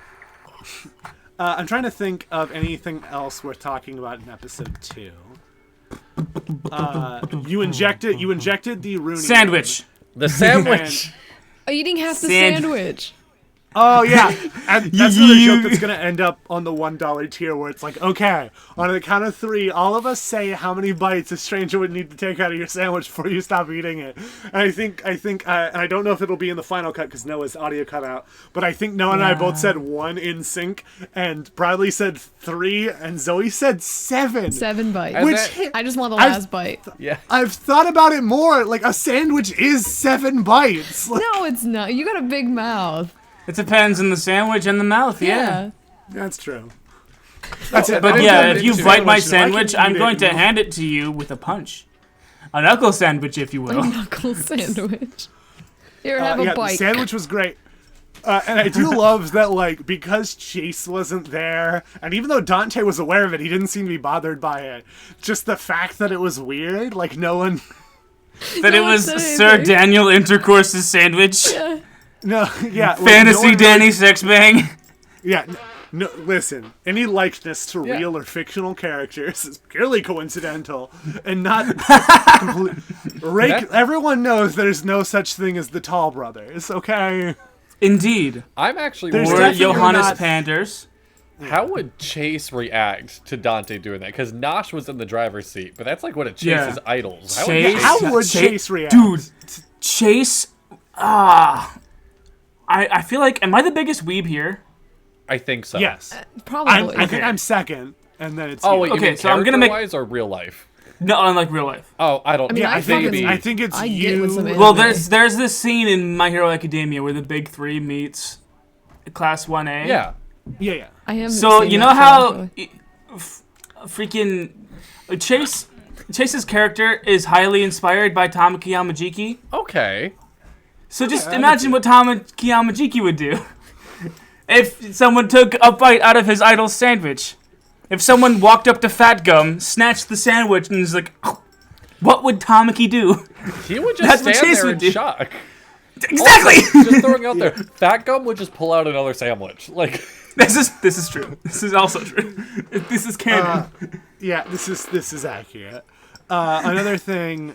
I'm trying to think of anything else worth talking about in episode 2. You injected the runium. Sandwich. The sandwich. Eating half the Sand- sandwich. Oh yeah, and that's another joke that's gonna end up on the $1 tier, where it's like, okay, on the count of 3, all of us say how many bites a stranger would need to take out of your sandwich before you stop eating it. And I think, and I don't know if it'll be in the final cut because Noah's audio cut out, but I think Noah and I both said 1 in sync, and Bradley said 3, and Zoe said 7. 7 bites. And Which that- I just want the last bite. Yeah. I've thought about it more. Like, a sandwich is 7 bites. Like, No, it's not. You got a big mouth. It depends on the sandwich and the mouth, yeah. that's true. That's it. But I yeah, don't if you get bite my into it. I can sandwich, eat I'm it. going to hand it to you with a punch. A knuckle sandwich, if you will. Knuckle sandwich. Here, have Yeah, a the bite. sandwich was great. And I do love that, like, because Chase wasn't there, and even though Dante was aware of it, he didn't seem to be bothered by it. Just the fact that it was weird, like, no one... That No it one was said Sir anything. Daniel Intercourse's sandwich. Yeah. No, yeah. like, Fantasy no one Danny Sexbang. Yeah, no, listen, any likeness to Yeah. real or fictional characters is purely coincidental and not complete. Everyone knows there's no such thing as the Tall Brothers, okay? Indeed. I'm actually There's Or worried. definitely Johannes not- Panders. How would Chase react to Dante doing that? Because Nosh was in the driver's seat, but that's like one of Yeah. Chase's idols. How would Chase- Chase- How would Cha- Chase react? Dude, Chase. I feel like, am I the biggest weeb here? I think so. Yes. Probably. I think I'm second, and then it's Oh you. wait, you Okay, mean so I'm gonna make- character-wise or real life? No, unlike real life. Oh, I don't. I mean, Yeah, I I think fucking- it's I you. get with some Well, anime. there's this scene in My Hero Academia where the big 3 meets Class 1A. Yeah. Yeah. I haven't So seen you that know show, how actually. freaking Chase's character is highly inspired by Tamaki Yamajiki. Okay. So just I can imagine see what Tamaki Yamajiki would do if someone took a bite out of his idol's sandwich. If someone walked up to Fat Gum, snatched the sandwich, and was like, "Oh," what would Tamaki do? He would That's just what stand Chase there would in do. shock. Exactly. Just throwing out there. Fat Gum would just pull out another sandwich. Like, This is true. This is also true. This is canon. Yeah, this is accurate. Another thing,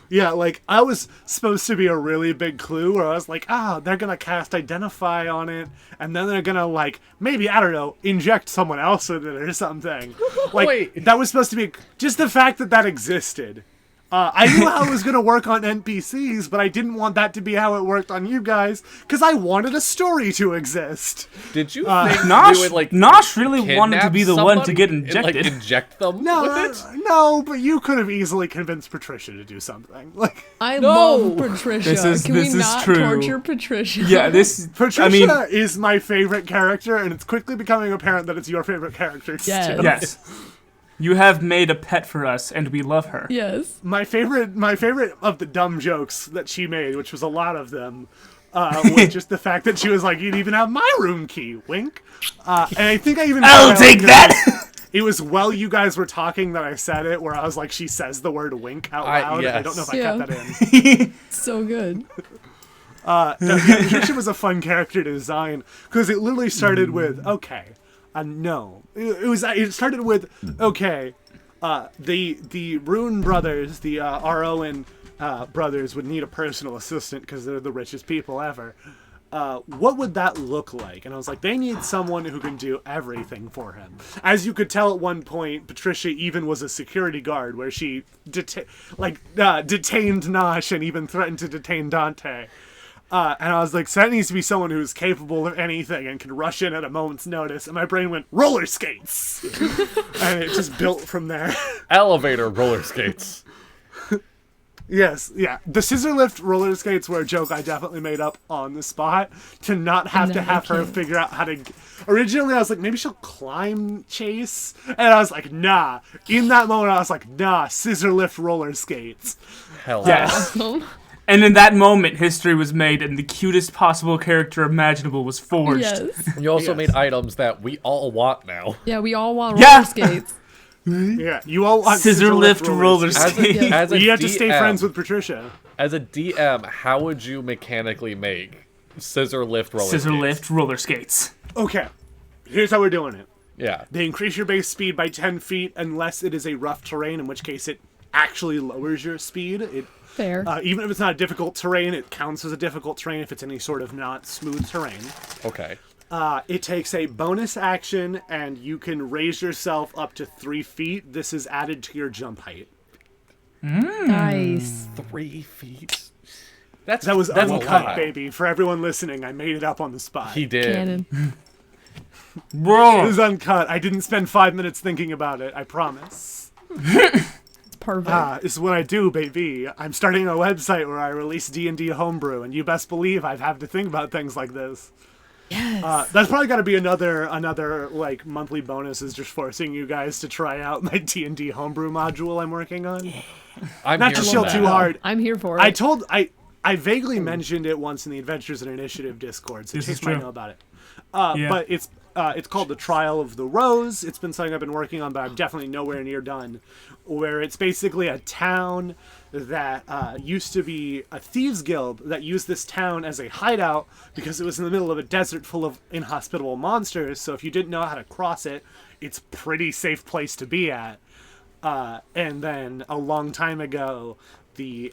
Yeah, like, I was supposed to be a really big clue where I was like, they're gonna cast Identify on it, and then they're gonna, like, maybe, I don't know, inject someone else with it or something. Like, Wait. that was supposed to be, just the fact that that existed. I knew how it was gonna work on NPCs, but I didn't want that to be how it worked on you guys, because I wanted a story to exist. Did you think Nosh, we would like Nosh really wanted to kidnap be the one to somebody get and, injected. like, inject them No, with it? no, but you could have easily convinced Patricia to do something. Like, I No! love Patricia. This Can we is not true. torture Patricia? Yeah, this. Patricia I mean, is my favorite character, and it's quickly becoming apparent that it's your favorite character too. Yes. yes. You have made a pet for us, and we love her. Yes. My favorite of the dumb jokes that she made, which was a lot of them, was just the fact that she was like, "You'd even have my room key." Wink. And I think I even. I'll take that. It was while you guys were talking that I said it, where I was like, "She says the word wink out loud." I don't know if I Yeah. kept that in. So good. No, yeah, Patricia was a fun character to design because it literally started with no. It started with the Rune brothers, the Rowan brothers would need a personal assistant because they're the richest people ever. What would that look like? And I was like, they need someone who can do everything for him. As you could tell at one point, Patricia even was a security guard where she detained Nosh and even threatened to detain Dante. And I was like, so that needs to be someone who's capable of anything and can rush in at a moment's notice. And my brain went, roller skates! And it just built from there. Elevator roller skates. Yes, yeah. The scissor lift roller skates were a joke I definitely made up on the spot to not have to No, have her can't. figure out how to... Originally, I was like, maybe she'll climb Chase? And I was like, nah. In that moment, I was like, nah, scissor lift roller skates. Hell Yes. Awesome. And in that moment, history was made, and the cutest possible character imaginable was forged. Yes. You also Yes. made items that we all want now. Yeah, we all want Yeah. roller skates. Yeah, you all want Scissor lift roller As skates. a, as a You have to stay DM, friends with Patricia. As a DM, how would you mechanically make scissor lift roller Scissor skates? lift roller skates. Okay, here's how we're doing it. Yeah. They increase your base speed by 10 feet unless it is a rough terrain, in which case it actually lowers your speed. Fair. Even if it's not a difficult terrain, it counts as a difficult terrain if it's any sort of not smooth terrain. Okay. It takes a bonus action, and you can raise yourself up to 3 feet. This is added to your jump height. Nice. 3 feet. That was that's a uncut, lot. baby. For everyone listening, I made it up on the spot. He did. Cannon. It Bro. was uncut. I didn't spend 5 minutes thinking about it. I promise. It's perfect. This is what I do, baby. I'm starting a website where I release D&D homebrew, and you best believe I've had to think about things like this. Yes. That's probably got to be another like monthly bonus is just forcing you guys to try out my D&D homebrew module I'm working on. I'm Not here to for chill that. too hard. I'm here for it. I vaguely mentioned it once in the Adventures and Initiative Discord, so This Chase is might true. know about it. Yeah. But it's called the Trial of the Rose. It's been something I've been working on, but I'm definitely nowhere near done. Where it's basically a town that used to be a thieves guild that used this town as a hideout because it was in the middle of a desert full of inhospitable monsters. So if you didn't know how to cross it, it's a pretty safe place to be at. And then a long time ago, the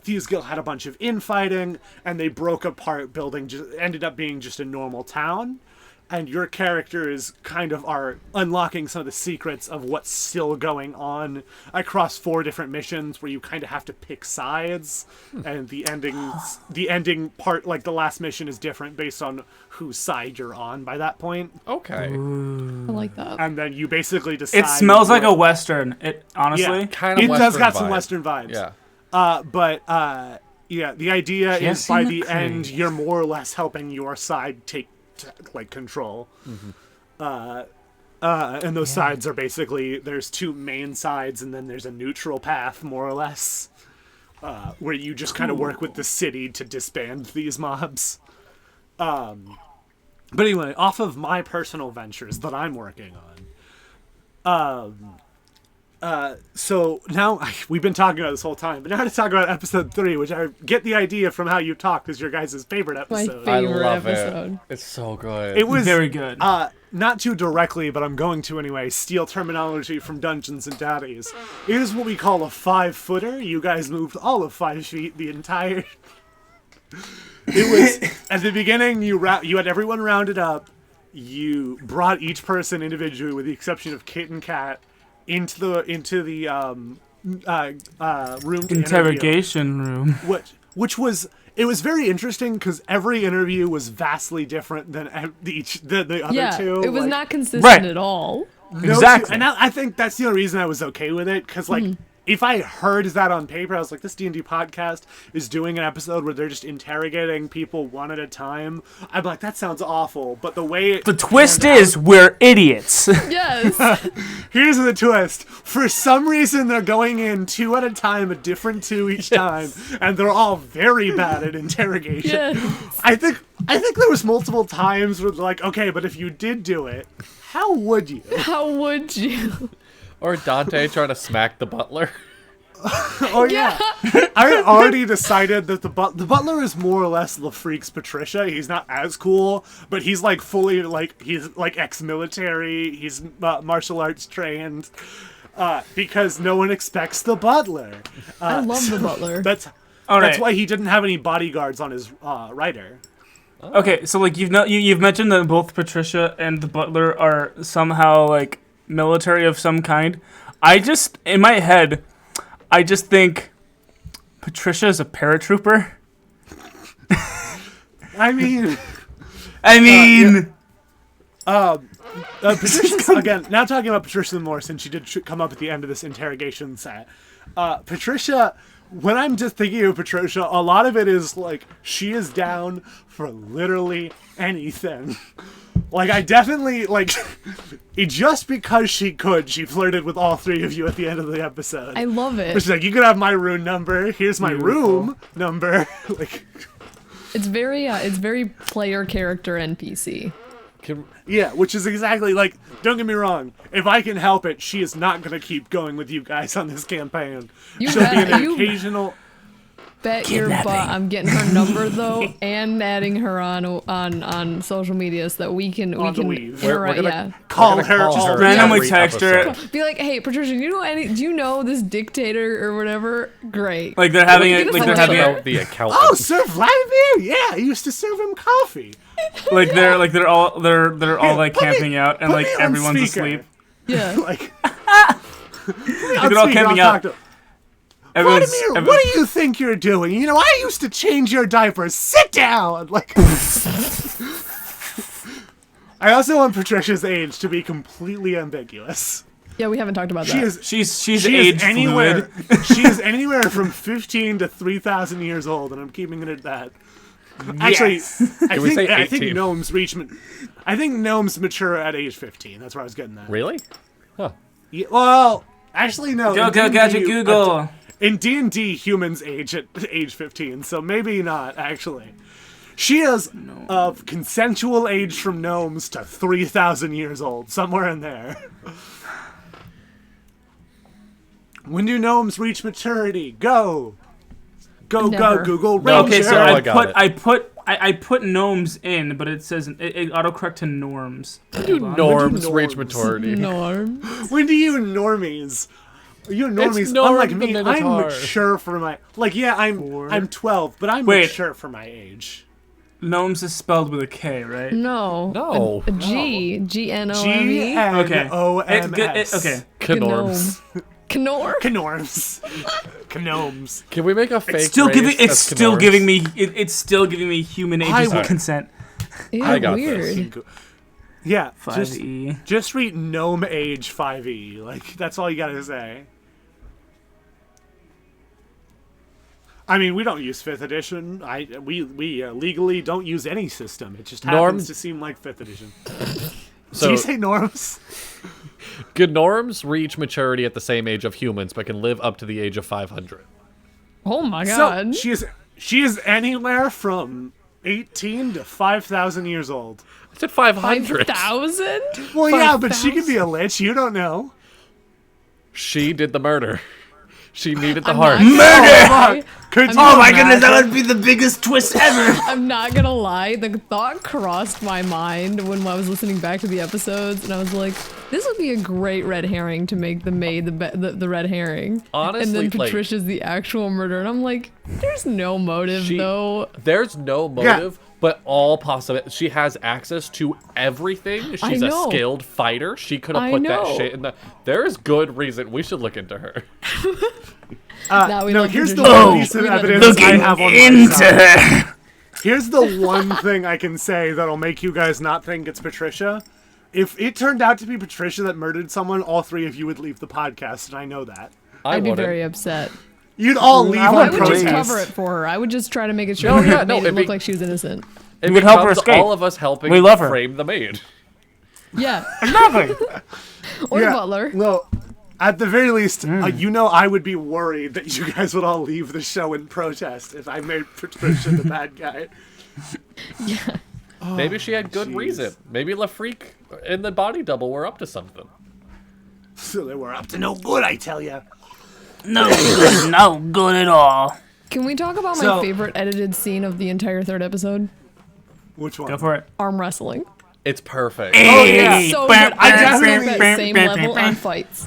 Thieves Guild had a bunch of infighting, and they broke apart. Building ended up being just a normal town, and your characters kind of are unlocking some of the secrets of what's still going on across 4 different missions, where you kind of have to pick sides, and the ending part, like the last mission, is different based on whose side you're on by that point, Okay. I like that. and then you basically decide. It smells like a what- western. It honestly. Yeah. Kind of It does Western got some vibe. Western vibes. Yeah. Yeah, the idea She has is by seen the the end, craze. you're more or less helping your side take control. And those sides are basically, there's 2 main sides, and then there's a neutral path, more or less, where you just kind of work with the city to disband these mobs. But anyway, off of my personal ventures that I'm working on. So now we've been talking about this whole time, but now to talk about episode 3, which I get the idea from how you talk is your guys' favorite My episode. favorite I love episode. it. It's so good. It was Very good. not too directly, but I'm going to anyway, steal terminology from Dungeons and Daddies. It is what we call a 5-footer. You guys moved all of 5 feet the entire... It was, at the beginning, you had everyone rounded up. You brought each person individually, with the exception of Kit and Kat, into the room to Interrogation room. which was, it was very interesting because every interview was vastly different than the other two. It was like, not consistent Right. at all. no Exactly. two, and I think that's the only reason I was okay with it, because like if I heard that on paper, I was like, this D&D podcast is doing an episode where they're just interrogating people one at a time. I'm like, that sounds awful. But the way it The twist panned is we're idiots. Yes. here's the twist. For some reason, they're going in 2 at a time, a different 2 each time, and they're all very bad at interrogation. Yes. I think there was multiple times where like, okay, but if you did do it, how would you? How would you? Or Dante trying to smack the butler. Oh yeah, I already decided that the butler is more or less LaFreak's Patricia. He's not as cool, but he's like fully like he's like ex-military. He's martial arts trained. Because no one expects the butler. I love the butler. That's All that's right. why he didn't have any bodyguards on his rider. Okay, so like you've mentioned that both Patricia and the butler are somehow like military of some kind. I just in my head, I just think Patricia is a paratrooper. I mean, Patricia's, again, now talking about Patricia more, since she did come up at the end of this interrogation set. Patricia, when I'm just thinking of Patricia, a lot of it is like, she is down for literally anything. Like, I definitely, like, just because she could, she flirted with all 3 of you at the end of the episode. I love it. She's like, you could have my room number, here's my room number. Like, It's very player character NPC. yeah, which is exactly, like, don't get me wrong, if I can help it, she is not going to keep going with you guys on this campaign. You She'll be bet- an you- occasional... Bet your butt I'm getting her number though, and adding her on social media so that we can On the weave. We're interact. gonna Yeah. Call We're gonna her call all her the Randomly every text her. episode. Be like, hey Patricia, do you know this dictator or whatever? Great. Like they're having Well, it. you Like can they're find having out. it. About the accountant. Oh, Sir Vladimir? Yeah, I used to serve him coffee. Like they're all like put me- camping out and put like me on everyone's speaker. asleep. Yeah. Like, They're all camping out. Everyone's, Vladimir, what do you think you're doing? You know, I used to change your diapers. Sit down! Like, I also want Patricia's age to be completely ambiguous. Yeah, we haven't talked about She that. is She's she age is anywhere fluid. she is anywhere from 15 to 3,000 years old, and I'm keeping it at that. Actually, Yes. we say I think 18? gnomes mature at age 15. That's where I was getting at. Really? Huh. Yeah, well, actually no. Go in go D&D, gadget Google. In D&D, humans age at age 15, so maybe not, actually. She is of consensual age from gnomes to 3,000 years old, somewhere in there. When do gnomes reach maturity? Go! Go, Never. Google Ranger! Okay, so Oh, I I got put it. I put gnomes in, but it says it autocorrect to norms. Hold on. Norms norms? reach maturity. Norm. When do you normies? You normies, Norm unlike the me, I'm Minotaur. mature for my... Like, yeah, I'm 12, but I'm Wait. mature for my age. Gnomes is spelled with a K, right? No. No. A G. G-N-O-M-E. G-N-O-M-S. Okay. Norms. Knor. Gnomes. Gnomes. Can we make a fake It's still race giving. It's that's still Knorrs? giving me. It's still giving me human ages would- of consent. Ew, I got weird. Yeah, 5e. just read gnome age 5e. Like, that's all you gotta say. I mean, we don't use 5th edition. We legally don't use any system. It just happens Norm- to seem like 5th edition. So, Did you say norms? Gnorms reach maturity at the same age of humans, but can live up to the age of 500. Oh my So, god. she is anywhere from 18 to 5,000 years old. I said 500. 5,000? Well, yeah, but she could be a lich. You don't know. She did the murder. She needed the I'm heart. not gonna Murder! lie. Could you Oh my goodness, imagine? that would be the biggest twist ever. I'm not gonna lie, the thought crossed my mind when I was listening back to the episodes, and I was like, this would be a great red herring to make the maid the red herring. Honestly, and then like- Patricia's the actual murder, and I'm like, there's no motive though. There's no motive, but all possible. She has access to everything. She's a know. skilled fighter. She could have I put that know. shit in the. There's good reason. We should look into her. Now we No, love here's the Patricia. one piece of We love evidence I Looking have on my into side. her. Here's the one thing I can say that'll make you guys not think it's Patricia. If it turned out to be Patricia that murdered someone, all three of you would leave the podcast, and I know that. I'd be wouldn't. very upset. You'd all leave I on would I would just protest. cover it for her. I would just try to make it sure No, that yeah, it no, made it it'd look be- like she was innocent. It would help her becomes escape. all of us helping We love her. frame the maid. Yeah, Exactly. or Yeah, the butler. No, at the very least, you know I would be worried that you guys would all leave the show in protest if I made Patricia the bad guy. Yeah. Maybe she had good jeez. reason. Maybe LaFreak and the body double were up to something. So they were up to no good, I tell you. No good, no good at all. Can we talk about my So- favorite edited scene of the entire third episode? Which one? Go for it. Arm wrestling. It's perfect. Oh, yeah. So good. I definitely- definitely that same level on fights.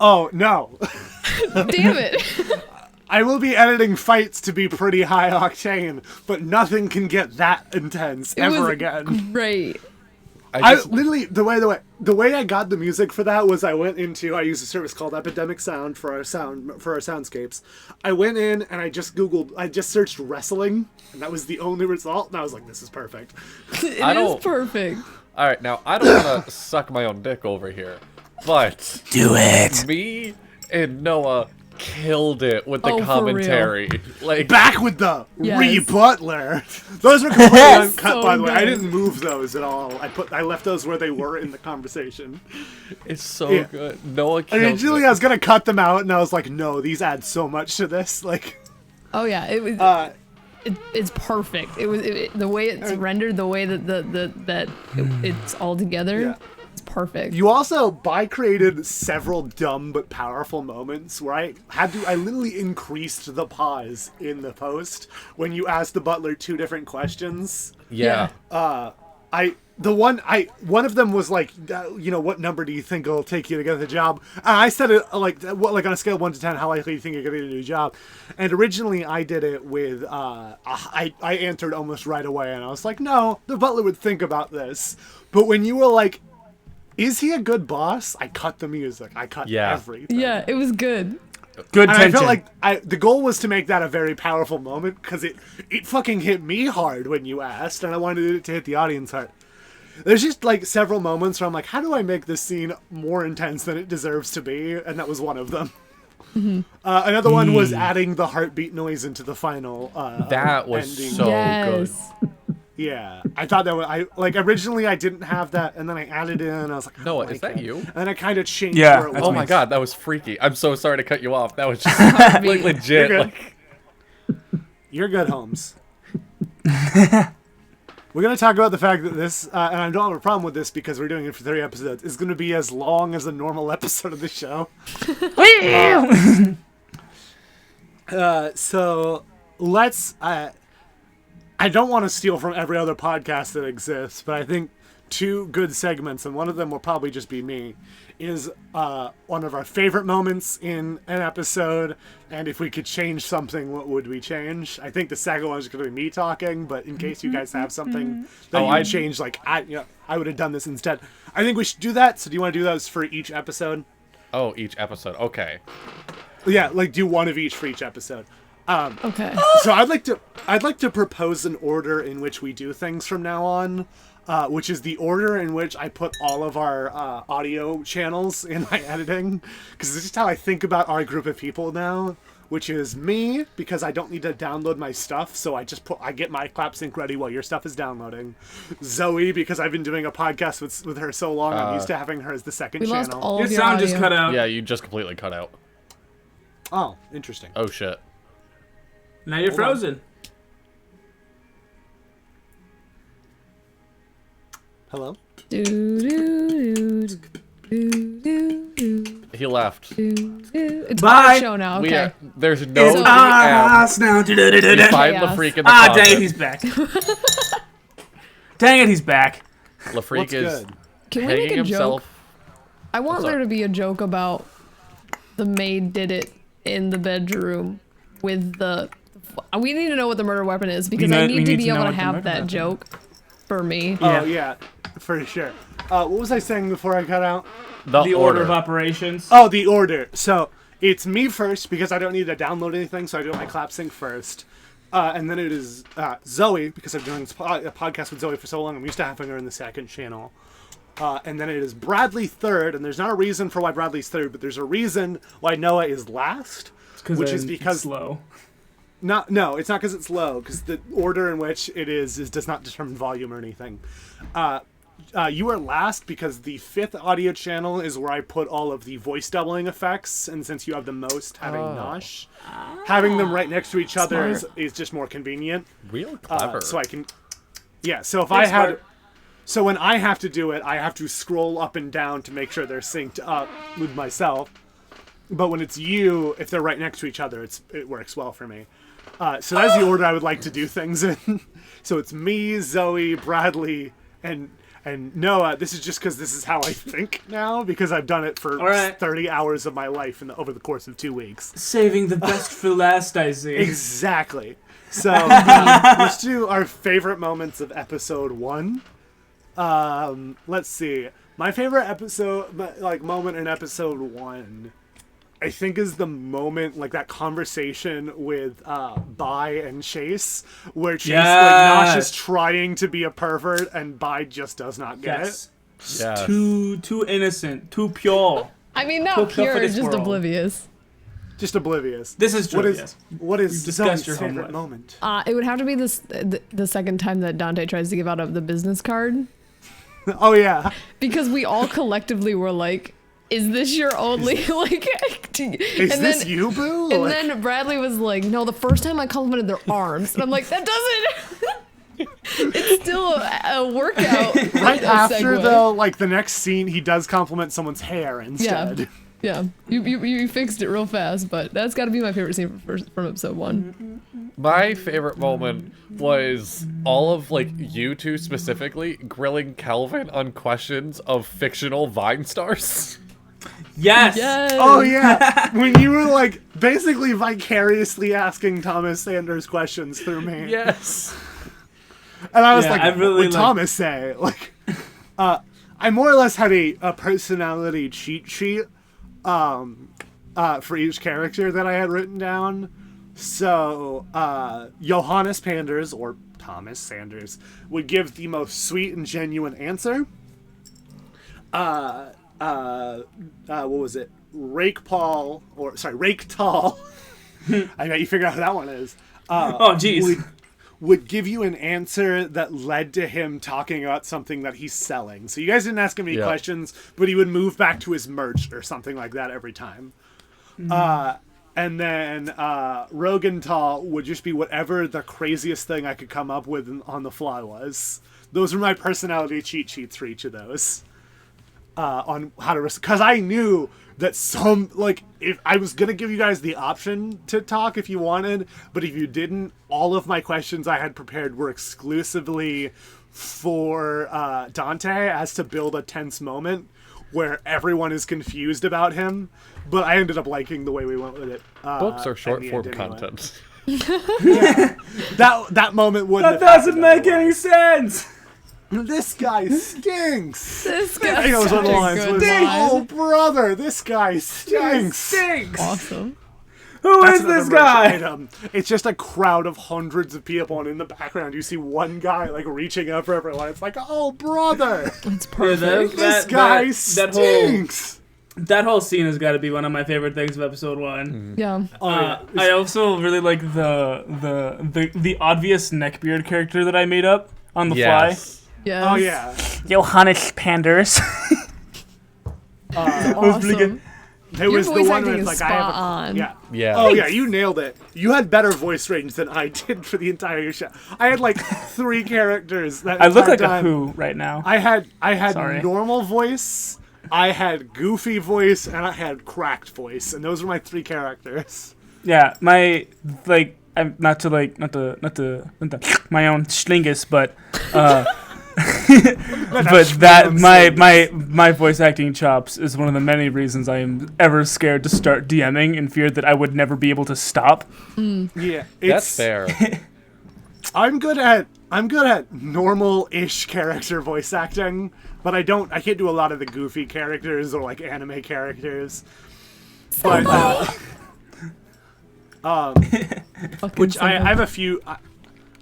Oh, no. Damn it. I will be editing fights to be pretty high octane, but nothing can get that intense It ever was again. Great. I literally the way I got the music for that was I used a service called Epidemic Sound for our soundscapes. I went in and I just searched wrestling, and that was the only result, and I was like, this is perfect. It I is don't- perfect. All right, now I don't want to suck my own dick over here, but Do it. me and Noah killed it with the Oh, for real. commentary. Like, Back with the Yes. re-butler. Those were completely uncut, So by the way. I good. didn't move those at all. I left those where they were in the conversation. it's so Yeah. good. Noah killed Originally, it. I was gonna cut them out, and I was like, no, these add so much to this. Like, Oh yeah, it was. It's perfect. It was the way it's rendered, the way that it's all together. Yeah. It's perfect. you also created several dumb but powerful moments where I literally increased the pause in the post when you asked the butler two different questions. Yeah. One of them was like, what number do you think it'll take you to get the job? And I said it like on a scale of 1 to 10, how likely do you think you're going to get a new job? And originally I did it with, I answered almost right away, and I was like, no, the butler would think about this. But when you were like, is he a good boss? I cut the music. I cut everything. Yeah, it was good. Good And tension. I felt like the goal was to make that a very powerful moment because it fucking hit me hard when you asked, and I wanted it to hit the audience hard. There's just like several moments where I'm like, how do I make this scene more intense than it deserves to be? And that was one of them. Another one was adding the heartbeat noise into the final. That was ending. so Yes. good. Yeah, I thought that was originally I didn't have that, and then I added it in, and I was like, I Noah, like is that it. you? And then I kind of changed Yeah, where it was. that's Oh my me. god, that was freaky. I'm so sorry to cut you off. That was just like legit. You're good. Like, You're good, Holmes. We're going to talk about the fact that this, and I don't have a problem with this because we're doing it for 3 episodes, is going to be as long as a normal episode of the show. So let's, I don't want to steal from every other podcast that exists, but I think 2 good segments, and one of them will probably just be me, is one of our favorite moments in an episode, and if we could change something, what would we change? I think the second one is going to be me talking, but in case you guys have something that you would change, like, I would have done this instead. I think we should do that, so do you want to do those for each episode? oh, each episode. Okay. Yeah, like do one of each for each episode. Okay. So I'd like to propose an order in which we do things from now on, which is the order in which I put all of our audio channels in my editing, because this is how I think about our group of people now. Which is me, because I don't need to download my stuff, so I get my clap sync ready while your stuff is downloading. Zoe, because I've been doing a podcast with her so long, I'm used to having her as the second We channel. lost all Your of your sound audio. just cut out. Yeah, you just completely cut out. Oh, interesting. Oh shit. Now you're Hold on. frozen. Hello? Do, do, do, do, do, do. He left. It's Bye. our show now. We Okay. there's no It's DM. now. Find Chaos. Lafreak in the Ah, comments. dang it, he's back. Dang it, he's back. Lafreak What's is good? Can we hanging make a himself. joke? I want What's there up? to be a joke about the maid did it in the bedroom with the. We need to know what the murder weapon is because I need to be able to have that joke for me. Yeah. Oh yeah, for sure. What was I saying before I cut out? The order of operations. Oh, the order. So it's me first because I don't need to download anything, so I do my clap sync first. And then it is Zoe because I've been doing this a podcast with Zoe for so long. I'm used to having her in the second channel. And then it is Bradley third, and there's not a reason for why Bradley's third, but there's a reason why Noah is last, which is because slow. No, it's not because it's low, because the order in which it is does not determine volume or anything. You are last because the 5th audio channel is where I put all of the voice doubling effects, and since you have the most having Nosh, having them right next to each other is just more convenient. Real clever. So I can, yeah. So if I had, so when I have to do it, I have to scroll up and down to make sure they're synced up with myself. But when it's you, if they're right next to each other, it works well for me. So that's the order I would like to do things in. So it's me, Zoe, Bradley, and Noah. This is just because this is how I think now, because I've done it for 30 hours of my life over the course of 2 weeks. Saving the best for last, I see. Exactly. So let's do our favorite moments of episode 1. Let's see. My favorite moment in episode 1, I think, is the moment, like that conversation with Bai and Chase, where Chase, Nosh is trying to be a pervert and Bai just does not get it. Yes. Too innocent, too pure. I mean, not Cooked up pure, for this just world. oblivious. Just oblivious. This is true. What is You've discussed Zoe's your home favorite life. moment? It would have to be the second time that Dante tries to give out the business card, Oh yeah. because we all collectively were like, "Is this your only like?" Is this you, Boo? And then Bradley was like, "No, the first time I complimented their arms," and I'm like, "That doesn't." It's still a workout. right a after segue. though, like the next scene, he does compliment someone's hair instead. Yeah, you fixed it real fast, but that's got to be my favorite scene from episode 1. My favorite moment was all of you two specifically grilling Calvin on questions of fictional Vine stars. Yes. Yes. Oh yeah, when you were basically vicariously asking Thomas Sanders questions through me. Yes. And I was Yeah, like, I what really would Thomas say? I more or less had a personality cheat sheet for each character that I had written down. So Johannes Panders, or Thomas Sanders, would give the most sweet and genuine answer. What was it? Rake Tall. I bet you figure out who that one is. Oh, jeez. Would give you an answer that led to him talking about something that he's selling. So you guys didn't ask him any questions, but he would move back to his merch or something like that every time. And then Rogenthal would just be whatever the craziest thing I could come up with on the fly was. Those were my personality cheat sheets for each of those. On how to, because I knew that if I was gonna give you guys the option to talk if you wanted, but if you didn't, all of my questions I had prepared were exclusively for Dante, as to build a tense moment where everyone is confused about him. But I ended up liking the way we went with it. Books are in short the form end anyway. content. That moment wouldn't. That doesn't make any sense. This guy stinks. This I guy think it was one of the lines. good Was, line. oh brother, this guy stinks. Awesome. Who That's is another this merch guy? item. It's just a crowd of hundreds of people, and in the background you see one guy reaching out for everyone. It's like, oh brother, It's perfect. this guy stinks. That whole scene has got to be one of my favorite things of episode 1. Yeah. I also really like the obvious neckbeard character that I made up on the Yes. Yes. Oh yeah. fly. Johannes Panders. Awesome. There was the voice one acting where is it's like I have spot on. yeah. Yeah. Oh yeah, you nailed it. You had better voice range than I did for the entire show. I had 3 characters. That I look entire like a time. who right now. I had Sorry. normal voice, I had goofy voice, and I had cracked voice, and those were my 3 characters. Yeah, my I'm not to my own schlingus, but but that my voice acting chops is one of the many reasons I am ever scared to start DMing in fear that I would never be able to stop. Yeah, That's fair. I'm good at normal-ish character voice acting, but I can't do a lot of the goofy characters or like anime characters. But which I have a few.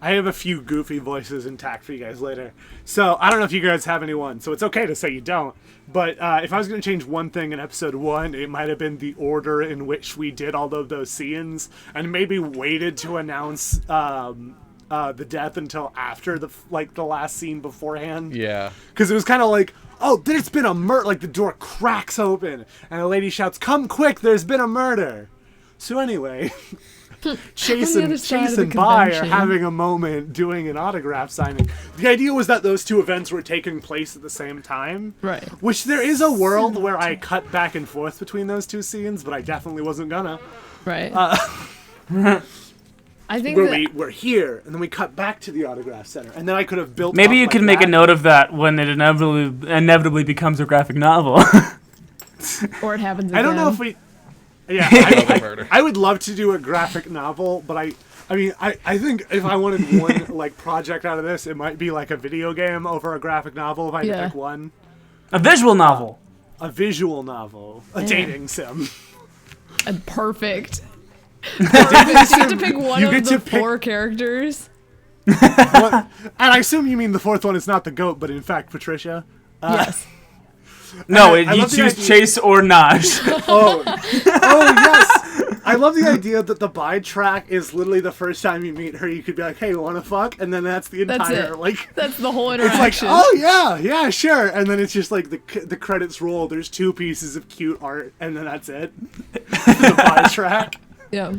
I have a few goofy voices intact for you guys later. So I don't know if you guys have anyone, so it's okay to say you don't. But if I was going to change one thing in episode 1, it might have been the order in which we did all of those scenes, and maybe waited to announce the death until after the last scene beforehand. Yeah. Because it was kind of like, oh, there's been a murder. Like the door cracks open, and a lady shouts, "Come quick! There's been a murder." So anyway. Chase and Bai are having a moment doing an autograph signing. The idea was that those 2 events were taking place at the same time. Right. Which there is a world where I cut back and forth between those 2 scenes, but I definitely wasn't gonna. Right. I think where we're here, and then we cut back to the autograph center, and then I could have built. Maybe up you like can make a that. note of that when it inevitably becomes a graphic novel. or it happens again. I don't know if we. Yeah, I would love to do a graphic novel, but I mean, I think if I wanted one like project out of this, it might be like a video game over a graphic novel. If I had to pick one, A visual novel. a visual novel, a dating sim. Perfect. You get to pick one of the 4 characters. And I assume you mean the 4th one is not the goat, but in fact Patricia. Yes. No, I you love the choose idea- Chase or Nosh. Oh yes. I love the idea that the Bai track is literally the first time you meet her. You could be like, "Hey, wanna fuck?" And then that's the entire it. That's the whole It's like, interaction. oh yeah, sure. And then it's just like the credits roll. There's 2 pieces of cute art, and then that's it. The Bai track. Yeah.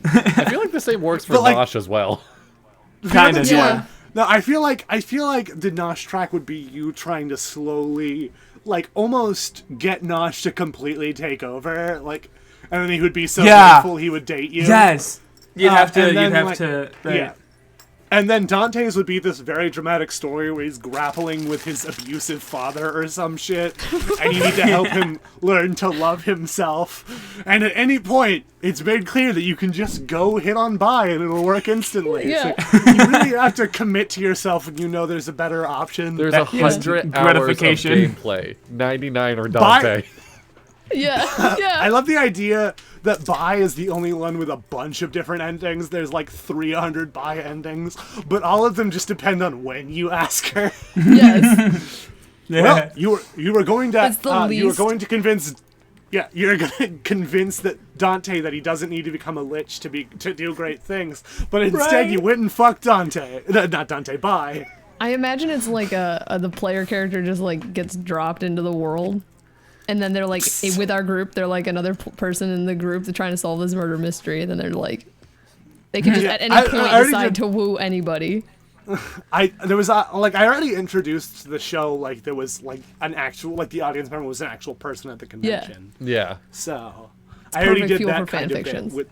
I feel like the same works for But, like- Nosh as well. Kind of, Yeah. yeah. No, I feel like the Nosh track would be you trying to slowly, like, almost get Nosh to completely take over, like, and then he would be so grateful he would date you. Yes. You'd have to. and You'd then, have like, to. Right. Yeah. And then Dante's would be this very dramatic story where he's grappling with his abusive father or some shit, and you need to help him learn to love himself. And at any point, it's made clear that you can just go hit on Bai and it'll work instantly. Yeah. So you really have to commit to yourself when you know there's a better option. There's That- 100 hours of gratification. gameplay. 99 are Dante. Yeah. Yeah. I love the idea that Bai is the only one with a bunch of different endings. There's like 300 Bai endings, but all of them just depend on when you ask her. Yes. Yeah. Well, you were going to It's the you were least- going to convince. Yeah, you're going to convince that Dante that he doesn't need to become a lich to do great things, but instead Right. you went and fucked Dante. Not Dante, Bai. I imagine it's like the player character just like gets dropped into the world. And then they're like, with our group, they're like another person in the group. They're trying to solve this murder mystery. And then they're like, they can just at any point I already decide did- to woo anybody. I already introduced the show like there was like an actual like the audience member was an actual person at the convention. Yeah. So I already perfect did fuel that for kind of bit fanfictions. with.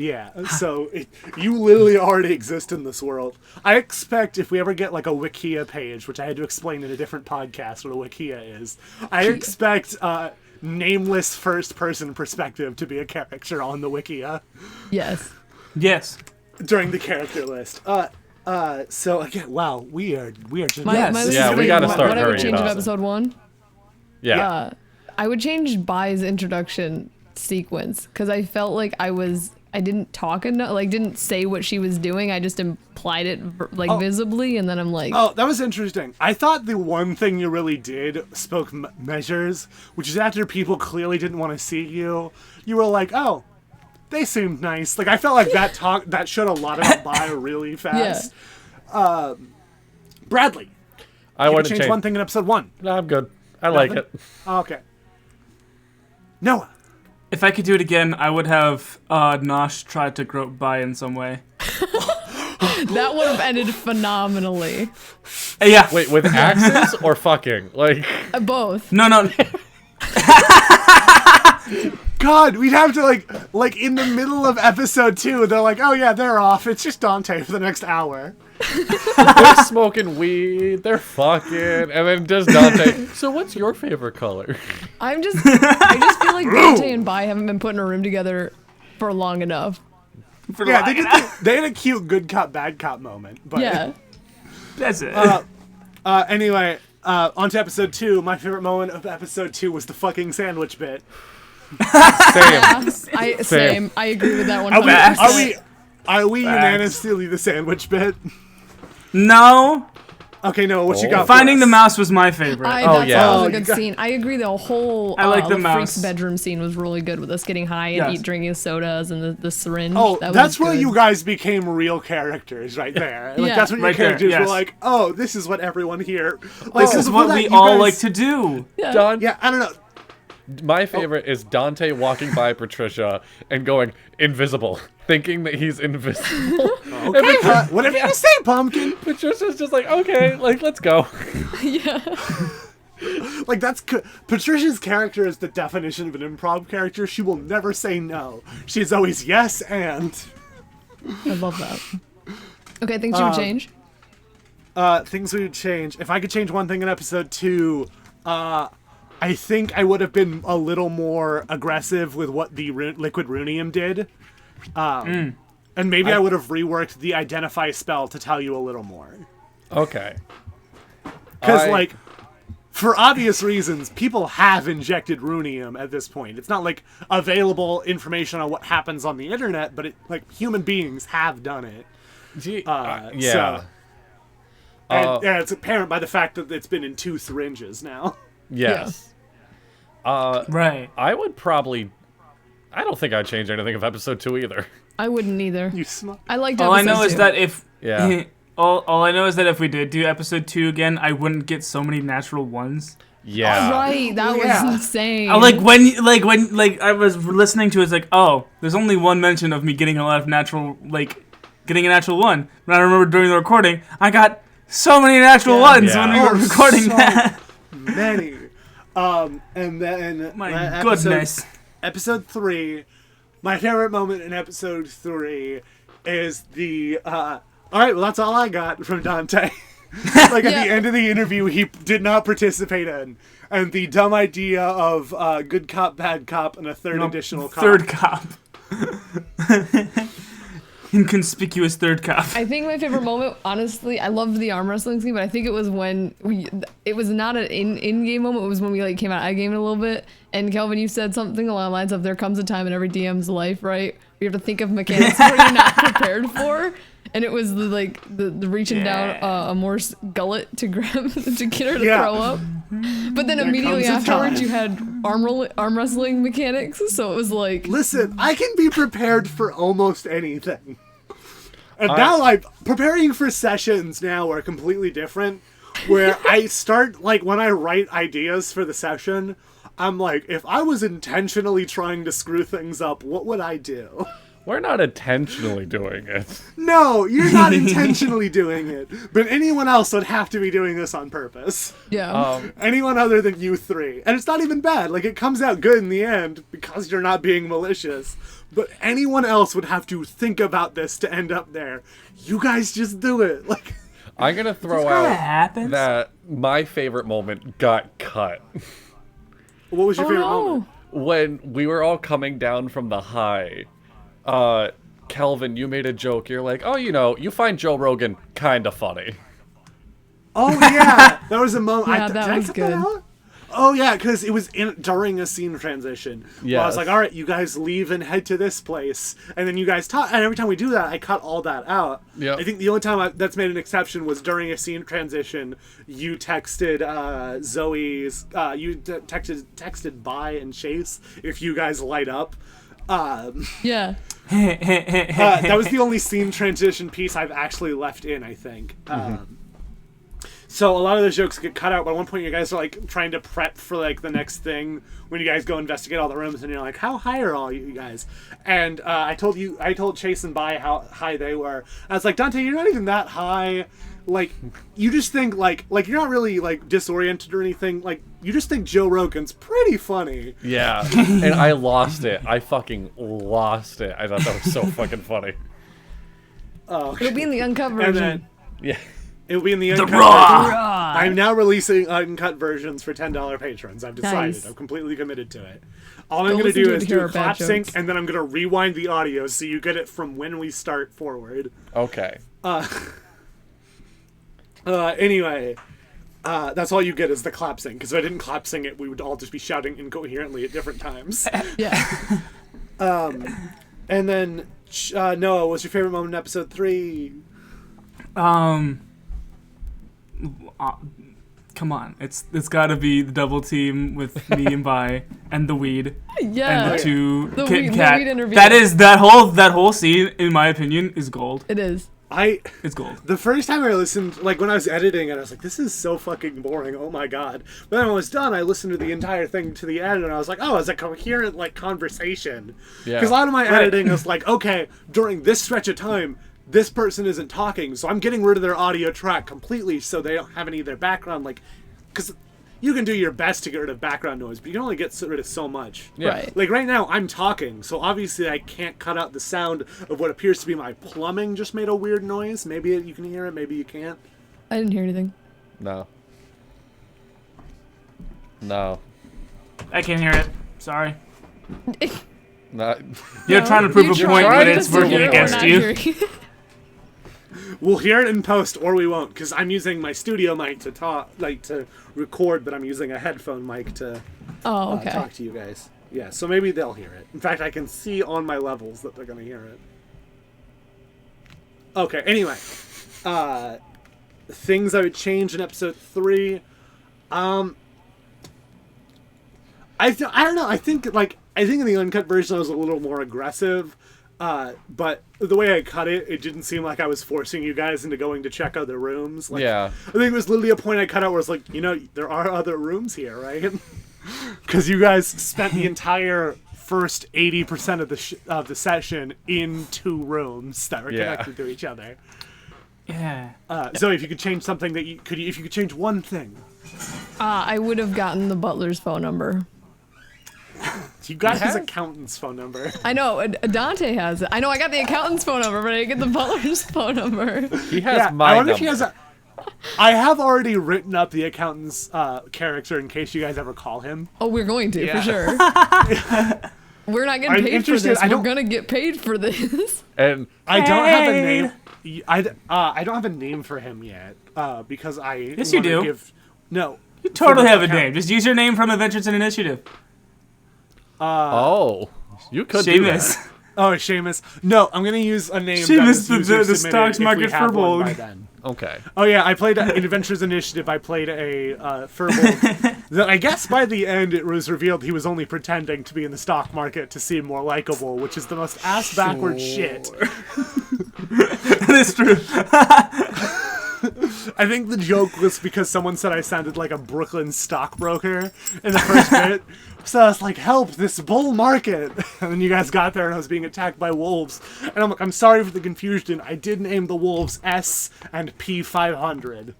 Yeah, so you literally already exist in this world. I expect if we ever get like a Wikia page, which I had to explain in a different podcast what a Wikia is, I expect nameless first-person perspective to be a character on the Wikia Yes. Yes. during the character list. So again, wow, we are just Yes. Yeah, we gotta start What I would hurrying change of up. episode 1? Yeah. I would change Bai's introduction sequence because I felt like I didn't talk enough, like didn't say what she was doing. I just implied it visibly, and then I'm like, Oh, that was interesting. I thought the one thing you really did spoke measures, which is after people clearly didn't want to see you, you were like, oh, they seemed nice. Like, I felt like that showed a lot about Bai really fast. Bradley, I you want to change change one thing in episode 1. No, I'm good. I like Nothing? it. Oh, okay. Noah. If I could do it again, I would have Nosh try to grope by in some way. that would have ended phenomenally. Yeah. Wait, with axes or fucking? Like, Both. No. God, we'd have to like in the middle of episode 2, they're like, oh yeah, they're off. It's just Dante for the next hour. They're smoking weed, they're fucking, and then just Dante. So what's your favorite color? I just feel like Dante and Bai haven't been put in a room together for long enough. Yeah, they had a cute good cop, bad cop moment. But Yeah. That's it. Anyway, on to episode 2. My favorite moment of episode 2 was the fucking sandwich bit. Same. Same. I agree with that one. Are we unanimously the sandwich bit? No. Okay, no, what you got? Finding the mouse was my favorite. That yeah. was a good scene. I agree. The whole I like the freak's mouse. bedroom scene was really good with us getting high and Yes. drinking sodas and the syringe. Oh, that that's was where good. you guys became real characters right there. Like, Yeah. that's when your Right there, characters were yes. like, oh, this is what everyone here. Like, This is before what that, we you all guys- like to do. Don, Yeah, I don't know. my favorite is Dante walking by Patricia and going invisible, thinking that he's invisible. Okay, whatever you say, Pumpkin. Patricia's just like, okay, like let's go. Like, Patricia's character is the definition of an improv character. She will never say no. She's always yes and. I love that. Okay, things you would change. Things we would change. If I could change one thing in episode 2, I think I would have been a little more aggressive with what the liquid runium did. And maybe I would have reworked the identify spell to tell you a little more. Okay. Because, like, for obvious reasons, people have injected runium at this point. It's not, like, available information on what happens on the internet, but, human beings have done it. Yeah. And it's apparent by the fact that it's been in 2 syringes now. Yes. Right. I would probably. I don't think I'd change anything of episode 2 either. I wouldn't either. You smart. I liked All I episode know is 2. that if Yeah. all I know is that if we did do episode 2 again, I wouldn't get so many natural ones. Yeah. Right, that Yeah. was insane. When I was listening to it, it's like, oh, there's only one mention of me getting a lot of getting a natural one. But I remember during the recording, I got so many natural ones Yeah. when we were recording so that. many. And then My goodness. Episode 3, my favorite moment in episode 3 is the all right, well that's all I got from Dante. At the end of the interview he did not participate in, and the dumb idea of good cop, bad cop, and a third additional cop. Third cop. Inconspicuous third cop. I think my favorite moment, honestly, I loved the arm wrestling scene, but I think it was when it was not an in-game moment, it was when we came out of game a little bit, and Kelvin, you said something along the lines of there comes a time in every DM's life, right? We have to think of mechanics where you're not prepared for, and it was the reaching down a Morse gullet to grab, to get her to throw up. But then immediately comes a afterwards time. you had arm wrestling mechanics, so it was like... Listen, I can be prepared for almost anything. And now preparing for sessions now are completely different, where I start, when I write ideas for the session, I'm like, if I was intentionally trying to screw things up, what would I do? We're not intentionally doing it. No, you're not intentionally doing it, but anyone else would have to be doing this on purpose. Yeah. Anyone other than you 3. And it's not even bad. It comes out good in the end because you're not being malicious. But anyone else would have to think about this to end up there. You guys just do it. I'm gonna throw kinda out happens. that my favorite moment got cut. What was your favorite moment? When we were all coming down from the high, Kelvin, you made a joke. You're like, oh, you find Joe Rogan kinda funny. Oh yeah, that was a moment. Yeah, did that I was cut good. out? Oh yeah, because it was during a scene transition. Yeah, I was Yes. like, all right, you guys leave and head to this place, and then you guys talk. And every time we do that, I cut all that out. Yep. I think the only time that's made an exception was during a scene transition. You texted Zoe's. You texted Bai and Chase if you guys light up. Yeah. That was the only scene transition piece I've actually left in, I think. So a lot of those jokes get cut out, but at one point you guys are like trying to prep for like the next thing when you guys go investigate all the rooms, and you're like, how high are all you guys? And I told Chase and Bai how high they were. I was like, Dante, you're not even that high. Like, you just think like you're not really like disoriented or anything. Like, you just think Joe Rogan's pretty funny. Yeah, and I lost it. I fucking lost it. I thought that was so fucking funny. Oh, It'll be in the uncut and version. then Yeah. it'll be in the uncut raw. version. I'm now releasing uncut versions for $10 patrons. I've decided. Nice. I'm completely committed to it. All I'm Don't going to listen do to is it to hear do a our bad clap sync, jokes. and then I'm going to rewind the audio so you get it from when we start forward. Okay. Anyway, that's all you get is the clap sync, because if I didn't clap sync it, we would all just be shouting incoherently at different times. Yeah. And then, Noah, what's your favorite moment in episode 3? Come on, it's got to be the double team with me and Bai and the weed Yeah. and the two The Kit weed- the Kat. weed interview. That whole scene, in my opinion, is gold. It is. It's gold. The first time I listened, like when I was editing it, I was like, this is so fucking boring, oh my god. But then when I was done, I listened to the entire thing to the end, and I was like, oh, it's a coherent, like, conversation. Yeah. Because a lot of my editing is like, okay, during this stretch of time, this person isn't talking, so I'm getting rid of their audio track completely so they don't have any of their background, like, because you can do your best to get rid of background noise, but you can only get rid of so much. Yeah. Right. Like right now, I'm talking, so obviously I can't cut out the sound of what appears to be my plumbing just made a weird noise. Maybe you can hear it, maybe you can't. I didn't hear anything. No. No. I can't hear it. Sorry. Not. You're trying to prove a point, tried but it's to working hear it, against you. We'll hear it in post, or we won't, because I'm using my studio mic to talk, like to record, but I'm using a headphone mic to Oh, okay. talk to you guys. Yeah, so maybe they'll hear it. In fact, I can see on my levels that they're gonna hear it. Okay. Anyway, things I would change in episode 3. I don't know. I think in the uncut version I was a little more aggressive. But the way I cut it, it didn't seem like I was forcing you guys into going to check other rooms. Like, Yeah. I think it was literally a point I cut out where it's like, there are other rooms here, right? Because you guys spent the entire first 80% of the session in 2 rooms that were Yeah. connected to each other. Yeah. Zoe, if you could change something if you could change one thing, I would have gotten the butler's phone number. you got his accountant's phone number. I know, Dante has it. I know I got the accountant's phone number, but I didn't get the butler's phone number. He has Yeah, my I wonder number. if he has a. I have already written up the accountant's character in case you guys ever call him. Oh, we're going to, for sure. We're not getting I'm paid for interested- this. I We're don't- gonna get paid for this. And I don't have a Hey. name. I don't have a name for him yet because I. Yes, you wanna do. No. You totally For have a account- name. Just use your name from Adventures in Initiative. oh, you could do Seamus. that. Oh, Seamus. No, I'm gonna use a name. Seamus, that is the user-submitted stocks if we market have one Furbolg. by then. Okay. Oh yeah, I played in Adventures Initiative. I played a Furbolg. That I guess by the end it was revealed he was only pretending to be in the stock market to seem more likable, which is the most ass backward shit. That's true. I think the joke was because someone said I sounded like a Brooklyn stockbroker in the first bit. So I was like, help, this bull market. And then you guys got there and I was being attacked by wolves. And I'm like, I'm sorry for the confusion. I did name the wolves S and P500.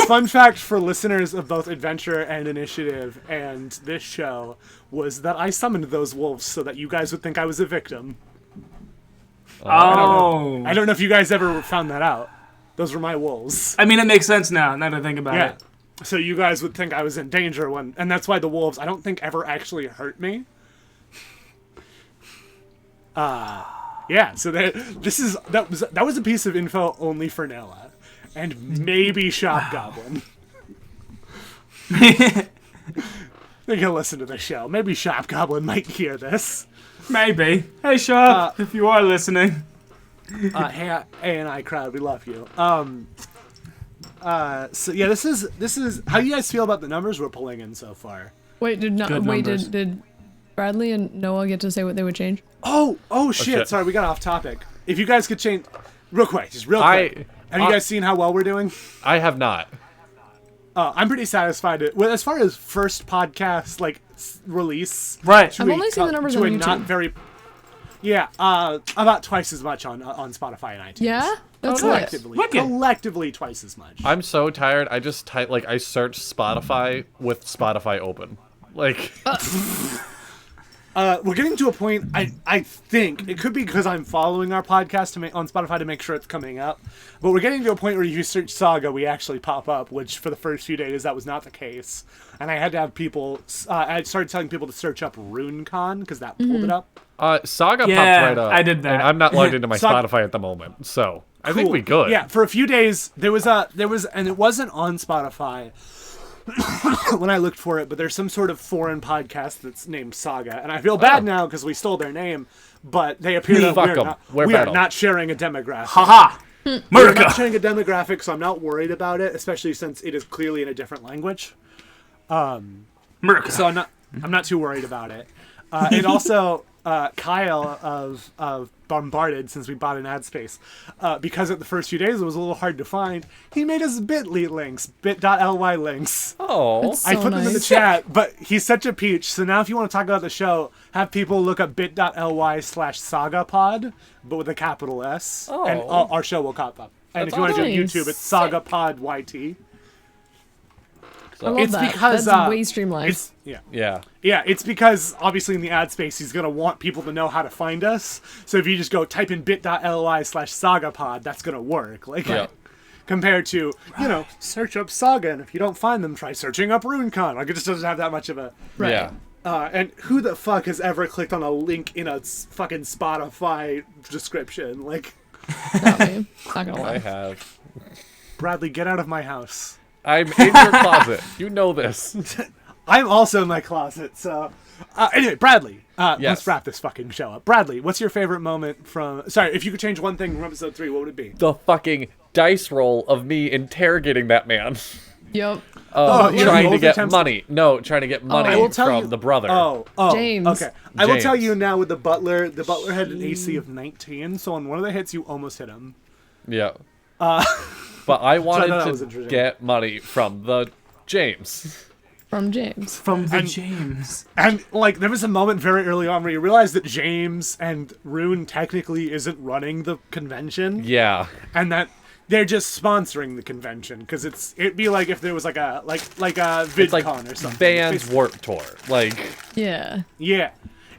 Fun fact for listeners of both Adventure and Initiative and this show was that I summoned those wolves so that you guys would think I was a victim. Oh. I don't know if you guys ever found that out. Those were my wolves. I mean, it makes sense now that I think about Yeah. it. So you guys would think I was in danger and that's why the wolves I don't think ever actually hurt me. Yeah, so that was a piece of info only for Nella. And maybe Shop Goblin. They can listen to the show. Maybe Shop Goblin might hear this. Maybe. Hey, Shop, if you are listening. Hey and I crowd, we love you. So yeah, this is how do you guys feel about the numbers we're pulling in so far? Wait, Good numbers. did Bradley and Noah get to say what they would change? Oh shit! shit. Sorry, we got off topic. If you guys could change, real quick, just real quick. Have you guys seen how well we're doing? I have not. I'm pretty satisfied. Well, as far as first podcast release, Right. to I've a only seen the numbers on not YouTube. very. Yeah, about twice as much on Spotify and iTunes. Yeah, that's lit. collectively, Wicked. collectively twice as much. I'm so tired. I just I search Spotify with Spotify open. Like, We're getting to a point. I think it could be because I'm following our podcast on Spotify to make sure it's coming up. But we're getting to a point where if you search Saga, we actually pop up. Which for the first few days that was not the case, and I had to have people. I started telling people to search up RuneCon because that pulled it up. Saga Yeah, popped right up. I did that. And I'm not logged into my Saga- Spotify at the moment, so I think Cool. we good. Yeah, for a few days there was, and it wasn't on Spotify when I looked for it, but there's some sort of foreign podcast that's named Saga, and I feel bad now because we stole their name, but they appear to Fuck 'em. We're we are better. not sharing a demographic. Haha. We're not America. sharing a demographic, so I'm not worried about it, especially since it is clearly in a different language. America. So I'm not too worried about it. And also, Kyle of Bombarded, since we bought an ad space, because at the first few days it was a little hard to find, he made us bit.ly links, bit.ly links. Oh, That's I so put them in the nice. chat, but he's such a peach. So now if you want to talk about the show, have people look up bit.ly/sagapod, but with a capital S, and Oh. our show will pop up. And That's if you want to do it on nice. YouTube, it's Sagapod YT. I love It's that. because That's way streamlined. yeah. Yeah, it's because obviously in the ad space he's gonna want people to know how to find us. So if you just go type in bit.ly/sagapod, that's gonna work. Like Yeah. compared to search up Saga, and if you don't find them, try searching up RuneCon. Like it just doesn't have that much of a. Right. Yeah. And who the fuck has ever clicked on a link in a fucking Spotify description? Like Not me. Not gonna I lie. have. Bradley, get out of my house. I'm in your closet. You know this. I'm also in my closet. So anyway, Bradley. Yes. Let's wrap this fucking show up. Bradley, what's your favorite moment from? Sorry, if you could change one thing from episode 3, what would it be? The fucking dice roll of me interrogating that man. Yep. you Trying rolled to get attempts- money. No, trying to get money I will tell from you- the brother. Oh, James. Okay, I will tell James. you now with the butler had an AC of 19, so on one of the hits you almost hit him. Yeah. But I wanted that was to interesting. get money from the James. From James. From the And- James. And like there was a moment very early on where you realized that James and Rune technically isn't running the convention, Yeah. and that they're just sponsoring the convention because it'd be like if there was like a VidCon It's like or something. Band's It's- Warp Tour. Like, Yeah. Yeah.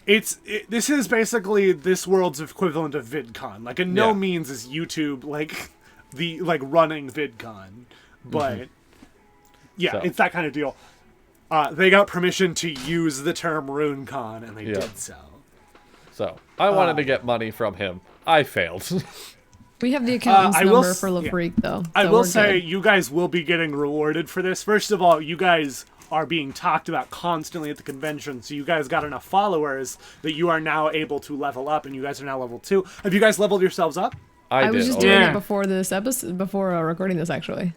This is basically this world's equivalent of VidCon. Like in no Yeah. means is YouTube like the running VidCon, but yeah, So. it's that kind of deal. They got permission to use the term RuneCon, and they Yeah. did so. so I wanted to get money from him. I failed. We have the accountant's I will number s- for LaFreak, though. I so will we're say good. you guys will be getting rewarded for this. First of all, you guys are being talked about constantly at the convention, so you guys got enough followers that you are now able to level up, and you guys are now level 2. Have you guys leveled yourselves up? I did. was just already. doing Yeah. it before this episode, before recording this, actually.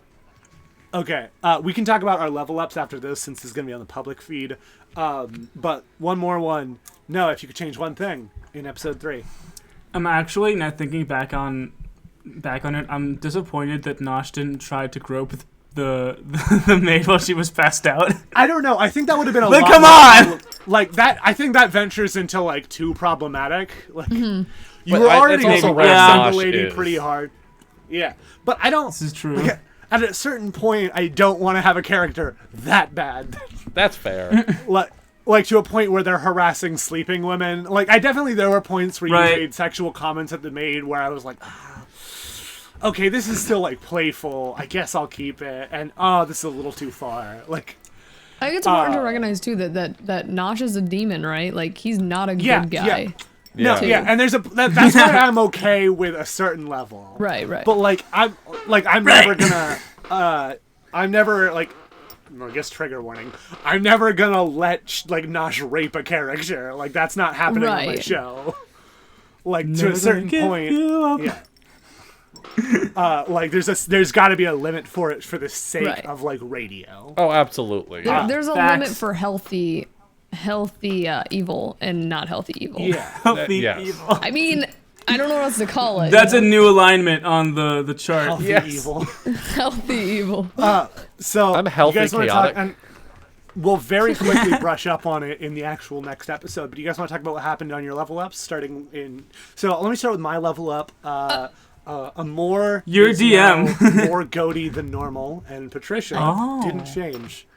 Okay, we can talk about our level ups after this since it's going to be on the public feed. But one more one. No, if you could change one thing in episode 3. I'm actually now thinking back on it. I'm disappointed that Nosh didn't try to grope the the maid while she was passed out. I don't know. I think that would have been a Like, lot come more- on! Like that. I think that ventures into like too problematic. Like you But were I- already that's also getting where wrapped on Nosh the lady is. pretty hard. Yeah, but I don't. This is true. Like, at a certain point, I don't want to have a character that bad. That's fair. like to a point where they're harassing sleeping women. Like there were points where you Right. made sexual comments at the maid where I was like, okay, this is still like playful. I guess I'll keep it. And this is a little too far. Like I think it's important to recognize too that Nosh is a demon, right? Like he's not a Yeah, good guy. yeah. No, Too. yeah, and there's that's why I'm okay with a certain level. Right, right. But I'm never gonna I'm never like I guess trigger warning. I'm never gonna let Nosh rape a character. Like that's not happening on my Right. show. Like to Never a certain give point. you up. Yeah. Like there's got to be a limit for it for the sake Right. of like radio. Oh, absolutely. There's a Facts. limit for healthy evil and not healthy evil. Yeah. Healthy yes. evil. I mean, I don't know what else to call it. That's a new alignment on the chart. Healthy Yes. evil. healthy evil. So I'm healthy, you guys wanna chaotic. and we'll very quickly brush up on it in the actual next episode. But do you guys want to talk about what happened on your level ups? Starting in. So let me start with my level up. A more Your is DM. now more goaty than normal, and Patricia Oh. didn't change.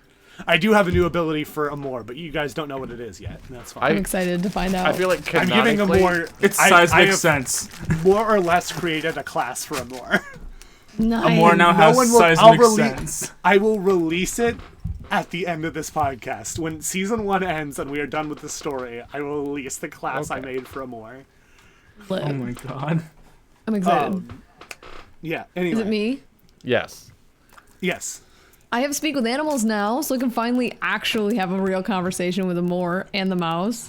I do have a new ability for Amor, but you guys don't know what it is yet, and that's fine. I'm excited to find out. I feel like I'm giving canonically- Amor. Its I size makes have sense. more or less created a class for Amor. nice. Amor now No has one will- I'll seismic release- sense. I will release it at the end of this podcast. When season 1 ends and we are done with the story, I will release the class I made for Amor. Lit. Oh my god. I'm excited. Yeah, anyway. Is it me? Yes. Yes. I have Speak with Animals now, so I can finally actually have a real conversation with Amor and the mouse.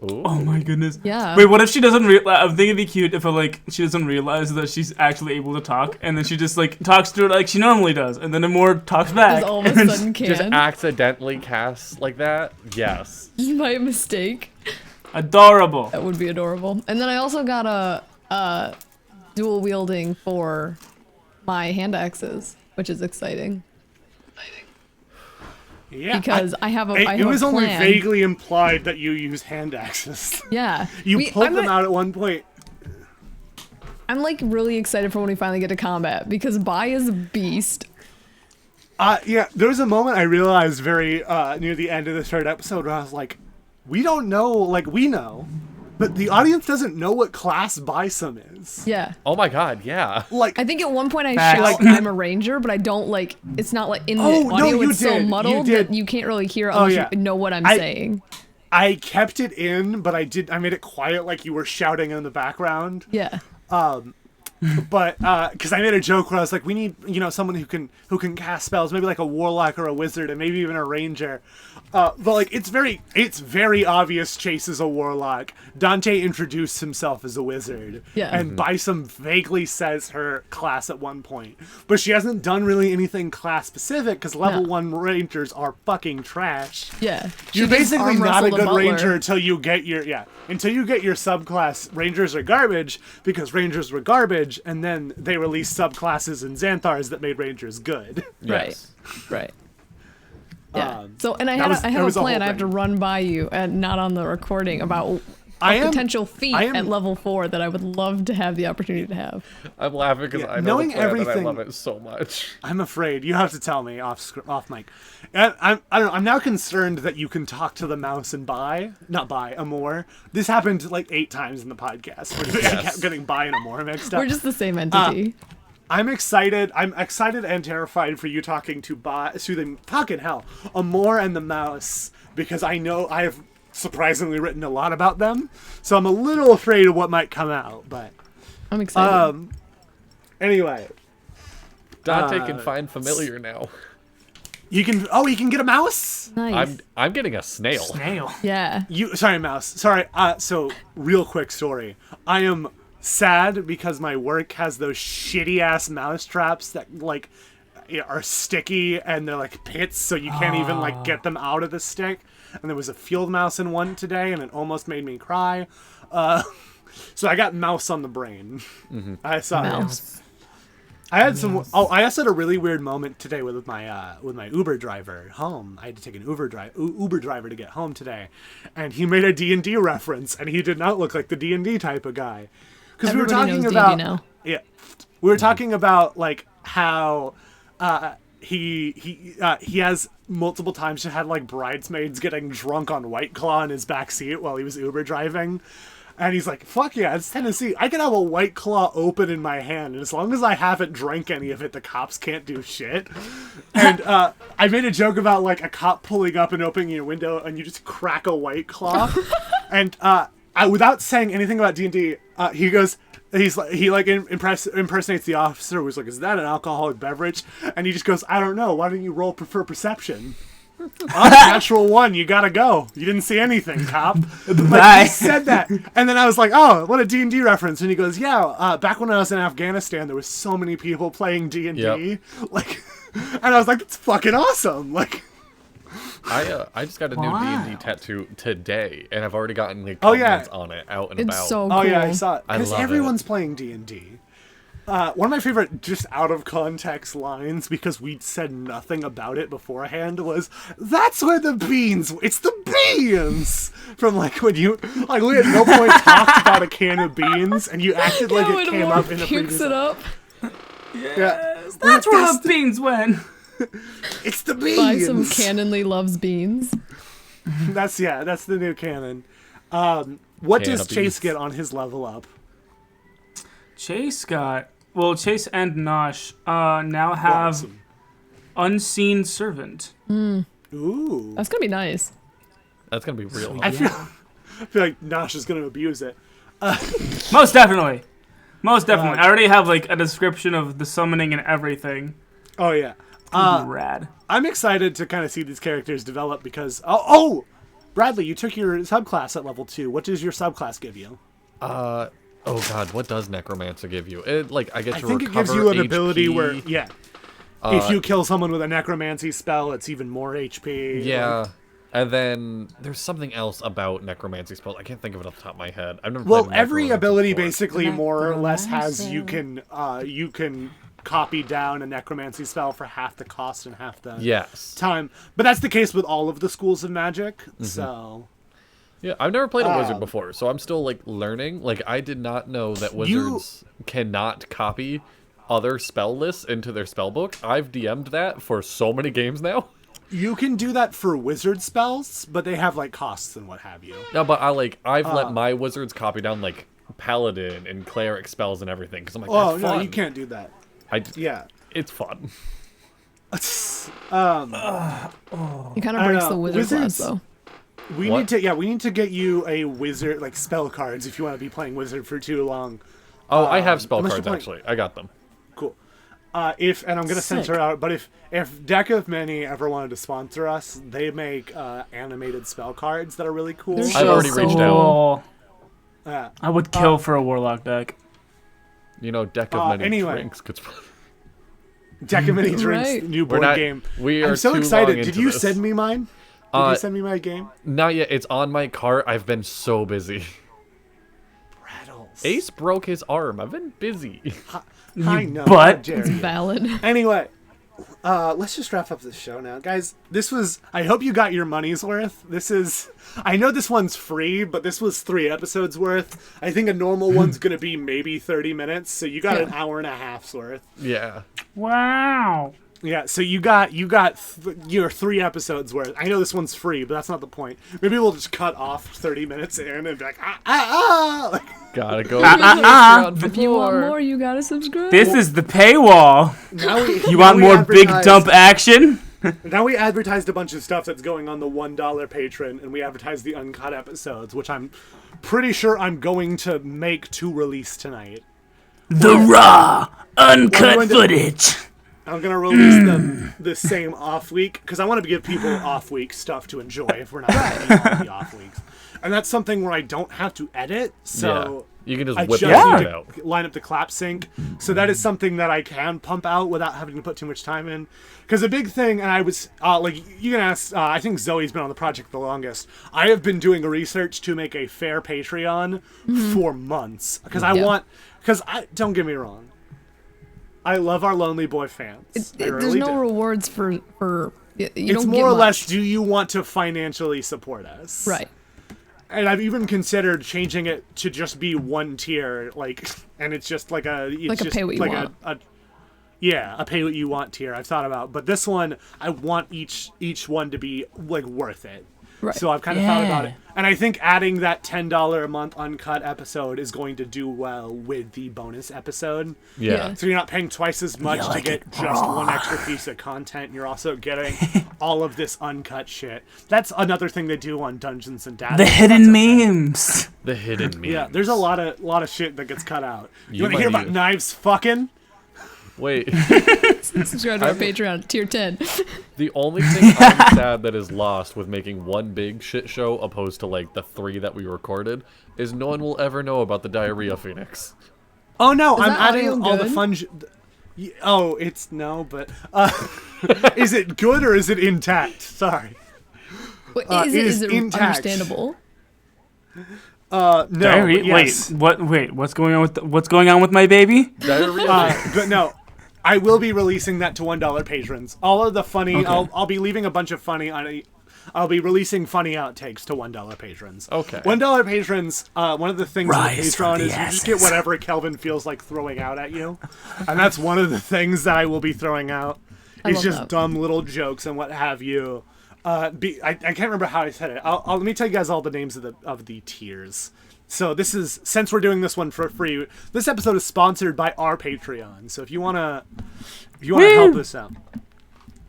Ooh. Oh my goodness. Yeah. Wait, what if she doesn't I think it'd be cute if she doesn't realize that she's actually able to talk, and then she just talks to her like she normally does, and then Amor talks back. Just all of a sudden Just can. accidentally cast like that? Yes. By mistake. Adorable. That would be adorable. And then I also got a dual wielding for my hand axes, which is exciting. Yeah. Because I have a I have it was a only plan. vaguely implied that you use hand axes. Yeah. You pulled I'm them gonna- out at one point. I'm like really excited for when we finally get to combat because Bai is a beast. Yeah, there was a moment I realized very near the end of the third episode where I was like, we don't know, we know, but the audience doesn't know what class Bison is. Yeah. Oh my god, yeah. I think at one point I Facts. shout I'm a ranger, but I don't it's not in the Oh, no, audio, you it's so did. You muddled did. that you can't really hear it Oh, unless yeah. you know what I'm I- saying. I kept it in, but I made it quiet like you were shouting in the background. Yeah. But because I made a joke where I was like, we need someone who can cast spells, maybe like a warlock or a wizard, and maybe even a ranger. But it's very obvious Chase is a warlock. Dante introduced himself as a wizard. Yeah. And Bison vaguely says her class at one point, but she hasn't done really anything class specific because level No. 1 rangers are fucking trash. Yeah. You're She just basically arm not a wrestled good butler. ranger until you get your subclass. Rangers are garbage because rangers were garbage, and then they released subclasses in Xanthars that made rangers good. Yes. Right. Yeah. Um, So, and I that have was- I there have was a a plan whole I have to thing. run by you and not on the recording about I a am potential feat I am- at level 4 that I would love to have the opportunity to have. I'm laughing because Yeah, I know knowing the plan and I everything- love it so much. I'm afraid you have to tell me off mic. And I don't know. I'm now concerned that you can talk to the mouse and not buy Amor. This happened 8 times in the podcast. I kept getting buy and Amor mixed up. We're just the same entity. I'm excited. I'm excited and terrified for you talking to the fucking hell, Amor and the mouse, because I know I have surprisingly written a lot about them. So I'm a little afraid of what might come out. But I'm excited. anyway, Dante can find familiar now. you can. Oh, you can get a mouse. Nice. I'm getting a snail. Snail. Yeah. Sorry, mouse. Sorry. So real quick story. I am sad because my work has those shitty ass mouse traps that are sticky and they're like pits, so you can't even get them out of the stick. And there was a field mouse in one today, and it almost made me cry. So I got mouse on the brain. I saw Mouse. I had some. Oh, I also had a really weird moment today with my Uber driver home. I had to take an Uber driver to get home today, and he made a D&D reference, and he did not look like the D&D type of guy. Because we were Everybody talking knows about D&D now. yeah, we were talking about how he has multiple times had bridesmaids getting drunk on White Claw in his back seat while he was Uber driving. And he's like, fuck yeah, it's Tennessee. I can have a White Claw open in my hand, and as long as I haven't drank any of it, the cops can't do shit. And I made a joke about a cop pulling up and opening your window, and you just crack a White Claw. And without saying anything about D&D, he goes, he impersonates the officer who's like, is that an alcoholic beverage? And he just goes, I don't know. Why don't you roll for perception? Natural 1, you gotta go. You didn't see anything, cop. Bye. He said that, and then I was like, "Oh, what a D&D reference!" And he goes, "Yeah, back when I was in Afghanistan, there was so many people playing D&D, Yep. and I was like, "That's fucking awesome!" I just got a new Wow. D&D tattoo today, and I've already gotten like Oh, yeah. comments on it out and It's about. so cool. Oh yeah, I saw it. I Because love it. everyone's playing D&D. One of my favorite just out of context lines, because we'd said nothing about it beforehand, was, "That's where the beans, it's the beans!" From like when you, like we at no point talked about a can of beans, and you acted like Yeah, it when came Warren up in the pukes previous. it up. Yeah. That's where the beans went. It's the beans! Buy some Canonly loves beans. That's the new canon. What does Can of Chase beans. get on his level up? Chase and Nosh now have Awesome. Unseen Servant. Ooh. That's gonna be nice. That's gonna be real. I feel like Nosh is going to abuse it. Most definitely. I already have like a description of the summoning and everything. Oh yeah. Rad. I'm excited to kind of see these characters develop because Bradley, you took your subclass at level 2. What does your subclass give you? Oh god, what does Necromancer give you? It like I get I to think it recover gives you an HP. ability where if you kill someone with a necromancy spell, it's even more HP. Yeah. And then there's something else about necromancy spells. I can't think of it off the top of my head. I've never Well, played every Necromancer ability before. basically more or less has you Necromancer. can copy down a necromancy spell for half the cost and half the Yes. time. But that's the case with all of the schools of magic. So Yeah, I've never played a wizard before, so I'm still like learning. Like I did not know that wizards cannot copy other spell lists into their spell book. I've DM'd that for so many games now. you can do that for wizard spells, but they have like costs and what have you. No, but I've let my wizards copy down like paladin and cleric spells and everything because I'm like, Oh that's no, fun. you can't do that. Yeah. It's fun. It kind of breaks the wizard Wizards- class though. We What? need to get you a wizard like spell cards if you want to be playing wizard for too long. Oh, I have spell unless you're cards playing- actually. I got them. Cool. And I'm gonna censor out, but if Deck of Many ever wanted to sponsor us, they make animated spell cards that are really cool. They're I've so already reached out. Cool. Yeah. I would kill for a warlock deck. You know, deck of many anyway. drinks. Deck of Many Drinks Right. new We're board not- game. we are I'm so too excited. long Did into you this. send me mine? Did you send me my game? Not yet. It's on my cart. I've been so busy. Rattles. Ace broke his arm. I've been busy. I know. butt. How dare It's you. valid. Anyway, let's just wrap up this show now, guys. I hope you got your money's worth. I know this one's free, but this was 3 episodes worth. I think a normal one's gonna be maybe 30 minutes, so you got Yeah. an hour and a half's worth. Yeah. Wow. Yeah, so you got your 3 episodes worth. I know this one's free, but that's not the point. Maybe we'll just cut off 30 minutes in and be like, like, Gotta go. to Patreon for If you want more. more, you gotta subscribe. This is the paywall. now we, You now want we more big advertise- dump action? Now we advertised a bunch of stuff that's going on the $1 patron, and we advertised the uncut episodes, which I'm pretty sure I'm going to make to release tonight. The raw, Well, uncut I'm going to- footage. I'm gonna release them the same off week because I want to give people off week stuff to enjoy if we're not doing all the off weeks, and that's something where I don't have to edit, so You can just I whip just it need out. to line up the clap sync. So that is something that I can pump out without having to put too much time in. Because a big thing, and I was like, you can ask. I think Zoe's been on the project the longest. I have been doing research to make a fair Patreon for months because I Yeah. want. Because don't get me wrong. I love our Lonely Boy fans. I There's really no do. rewards for you It's don't more get or less, much. do you want to financially support us? Right. And I've even considered changing it to just be one tier, and it's just like a Like a just pay what you like want. a pay what you want tier. I've thought about, but this one I want each one to be like worth it. Right. So I've kind of thought about Yeah. it, and I think adding that $10 a month uncut episode is going to do well with the bonus episode. Yeah. So you're not paying twice as much to like get it just one extra piece of content. And you're also getting all of this uncut shit. That's another thing they do on Dungeons and Daddies. The hidden memes. The hidden memes. Yeah, there's a lot of shit that gets cut out. You You want to hear might about use- knives fucking? Wait. Subscribe to our Patreon, tier 10. The only thing I'm sad that is lost with making one big shit show opposed to like the 3 that we recorded is no one will ever know about the Diarrhea Phoenix. Oh no, Is I'm that adding audio all the good? fun. Oh, it's no, but is it good or is it intact? Sorry. Wait, is is it intact. understandable? No, Diarrhea? but yes. Wait, what's going on with my baby? Diarrhea. But no, I will be releasing that to $1 patrons. All of the funny, Okay. I'll be leaving a bunch of funny on. I'll be releasing funny outtakes to $1 patrons. Okay. $1 patrons. One of the things with Rise from Patreon the is you just get ashes. whatever Kelvin feels like throwing out at you, and that's one of the things that I will be throwing out. It's love just that. dumb little jokes and what have you. I can't remember how I said it. Let me tell you guys all the names of the tiers. So this is, since we're doing this one for free, this episode is sponsored by our Patreon. So if you wanna help us out,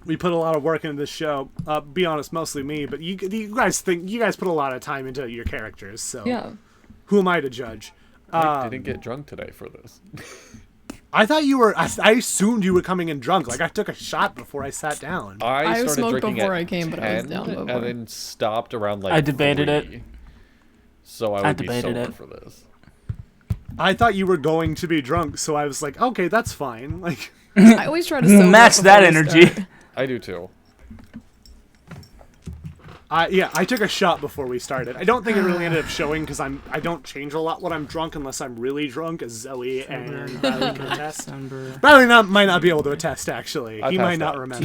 we put a lot of work into this show. Be honest, mostly me, but you guys put a lot of time into your characters. So Yeah. who am I to judge? I didn't get drunk today for this. I thought you were. I assumed you were coming in drunk. Like I took a shot before I sat down. I started smoked drinking before at I came, but I was 10, down before. and then stopped around like I debated 3. it. So I would be debated sober it. for this. I thought you were going to be drunk, so I was like, okay, that's fine. Like, I always try to sober Match up that before we energy. start. I do too. I took a shot before we started. I don't think it really ended up showing because I don't change a lot when I'm drunk unless I'm really drunk, as Zoe and Bradley can attest. December. Bradley might not be able to attest. Actually, I he might passed not out. remember.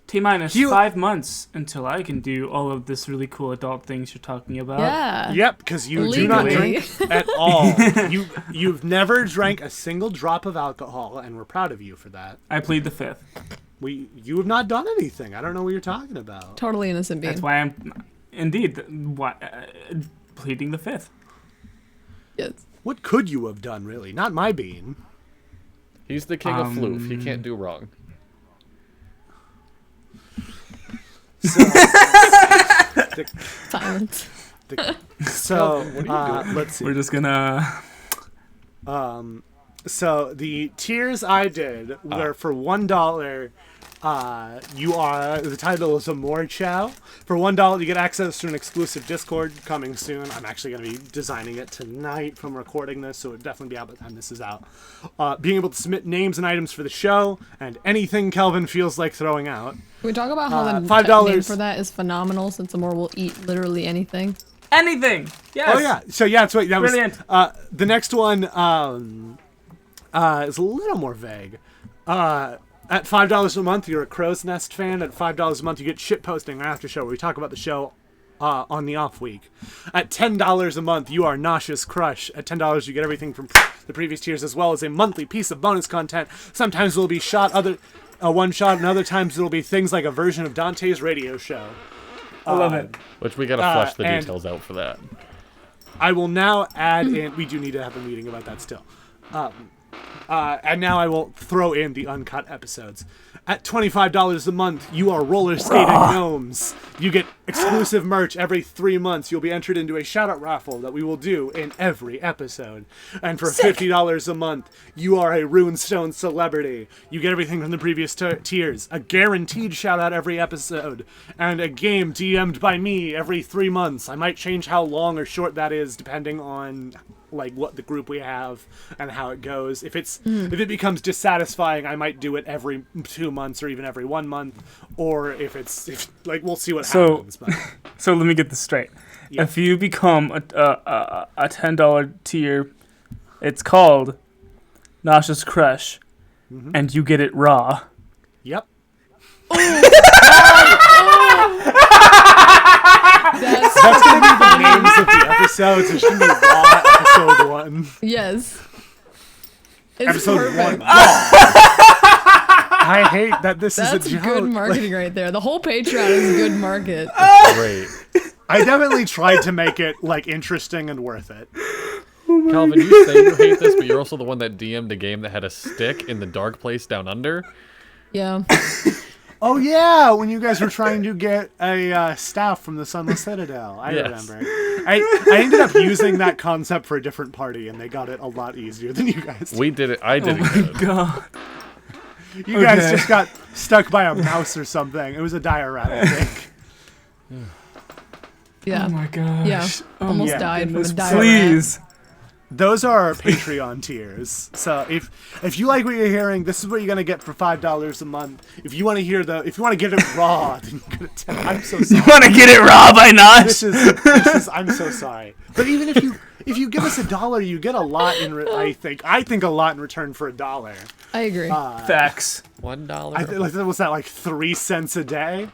T minus You- 5 months until I can do all of this really cool adult things you're talking about. Yeah. Yep, because you do not Legally. drink at all. You've never drank a single drop of alcohol, and we're proud of you for that. I plead the fifth. You have not done anything. I don't know what you're talking about. Totally innocent being. That's why I'm indeed pleading the fifth. Yes. What could you have done, really? Not my bean. He's the king of floof. He can't do wrong. So, Silence. so what are you doing? let's see. We're just gonna. So the tiers I did were for $1. You are the title is Amor Chow. For $1, you get access to an exclusive Discord coming soon. I'm actually going to be designing it tonight from recording this, so it'll definitely be out by the time this is out. Being able to submit names and items for the show, and anything Kelvin feels like throwing out. Can we talk about how the $5 name for that is phenomenal since Amor will eat literally anything? Anything. Yes. Oh yeah, so yeah, that's what that Brilliant. was. The next one is a little more vague. At $5 a month, you're a Crow's Nest fan. At $5 a month, you get shit posting after show where we talk about the show on the off week. At $10 a month, you are Nauseous Crush. At $10, you get everything from the previous tiers as well as a monthly piece of bonus content. Sometimes it'll be one shot, and other times it'll be things like a version of Dante's radio show. I love it. Which we gotta flesh the and- details out for that. I will now add in. We do need to have a meeting about that still. And now I will throw in the uncut episodes. At $25 a month, you are roller skating gnomes. You get exclusive merch every 3 months. You'll be entered into a shout-out raffle that we will do in every episode. And for $50 a month, you are a runestone celebrity. You get everything from the previous tiers. A guaranteed shout-out every episode. And a game DM'd by me every 3 months. I might change how long or short that is depending on like what the group we have and how it goes. If it becomes dissatisfying, I might do it every 2 months or even every 1 month, or if we'll see what happens. But So let me get this straight. Yeah. If you become a $10 tier, it's called Nauseous Crush, and you get it raw. yep. That's gonna be the names of the episodes. It's gonna be Raw Episode 1. Yes. It's Episode perfect. 1. I hate that this That's is a joke. good marketing right there. The whole Patreon is good market. Great. I definitely tried to make it like interesting and worth it. Calvin, you say you hate this, but you're also the one that DM'd a game that had a stick in the dark place down under. Yeah. Oh yeah, when you guys were trying to get a staff from the Sunless Citadel, I Yes. remember. I ended up using that concept for a different party, and they got it a lot easier than you guys did. We did it. I did it good. God. You guys Okay. just got stuck by a mouse or something. It was a diorama, I think. Yeah. Oh my gosh. Yeah. Almost yeah. died from a Goodness, diarrhea. please. Those are our Patreon tiers. So if you like what you're hearing, this is what you're gonna get for $5 a month. If you want to get it raw, then you're gonna I'm so sorry. You want to get it raw by Nosh? This is I'm so sorry. But even if you give us $1, you get a lot I think a lot in return for $1. I agree. Facts. $1. Was that like 3 cents a day?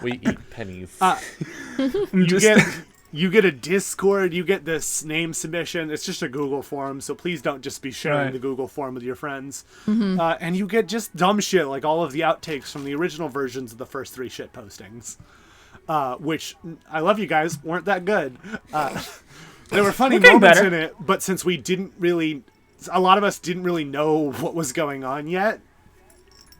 We eat pennies. You get a Discord, you get this name submission. It's just a Google form, so please don't just be sharing the Google form with your friends. And you get just dumb shit, like all of the outtakes from the original versions of the first 3 shit postings. Which, I love you guys, weren't that good. There were funny moments in it, but since a lot of us didn't really know what was going on yet.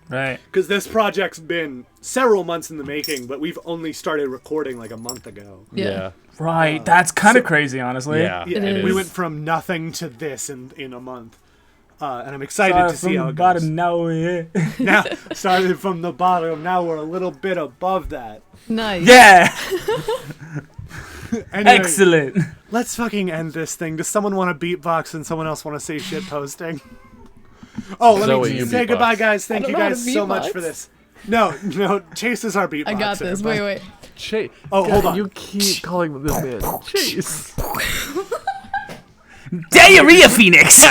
Right. Because this project's been several months in the making, but we've only started recording like a month ago. Yeah. Right. That's kind of crazy, honestly. Yeah. We went from nothing to this in a month. And I'm excited to see how it goes. Now, started from the bottom, now we're a little bit above that. Nice. Yeah. Anyway, Excellent. let's fucking end this thing. Does someone want to beatbox and someone else want to say shit posting? Oh, let Zoe, me you say beatbox. goodbye, guys. Thank I you don't know how guys to so much beatbox. for this. No, Chase is our beatboxer. I got this. but- Wait. Chase. Oh, hold on. You keep calling this man Chase. Diarrhea Phoenix.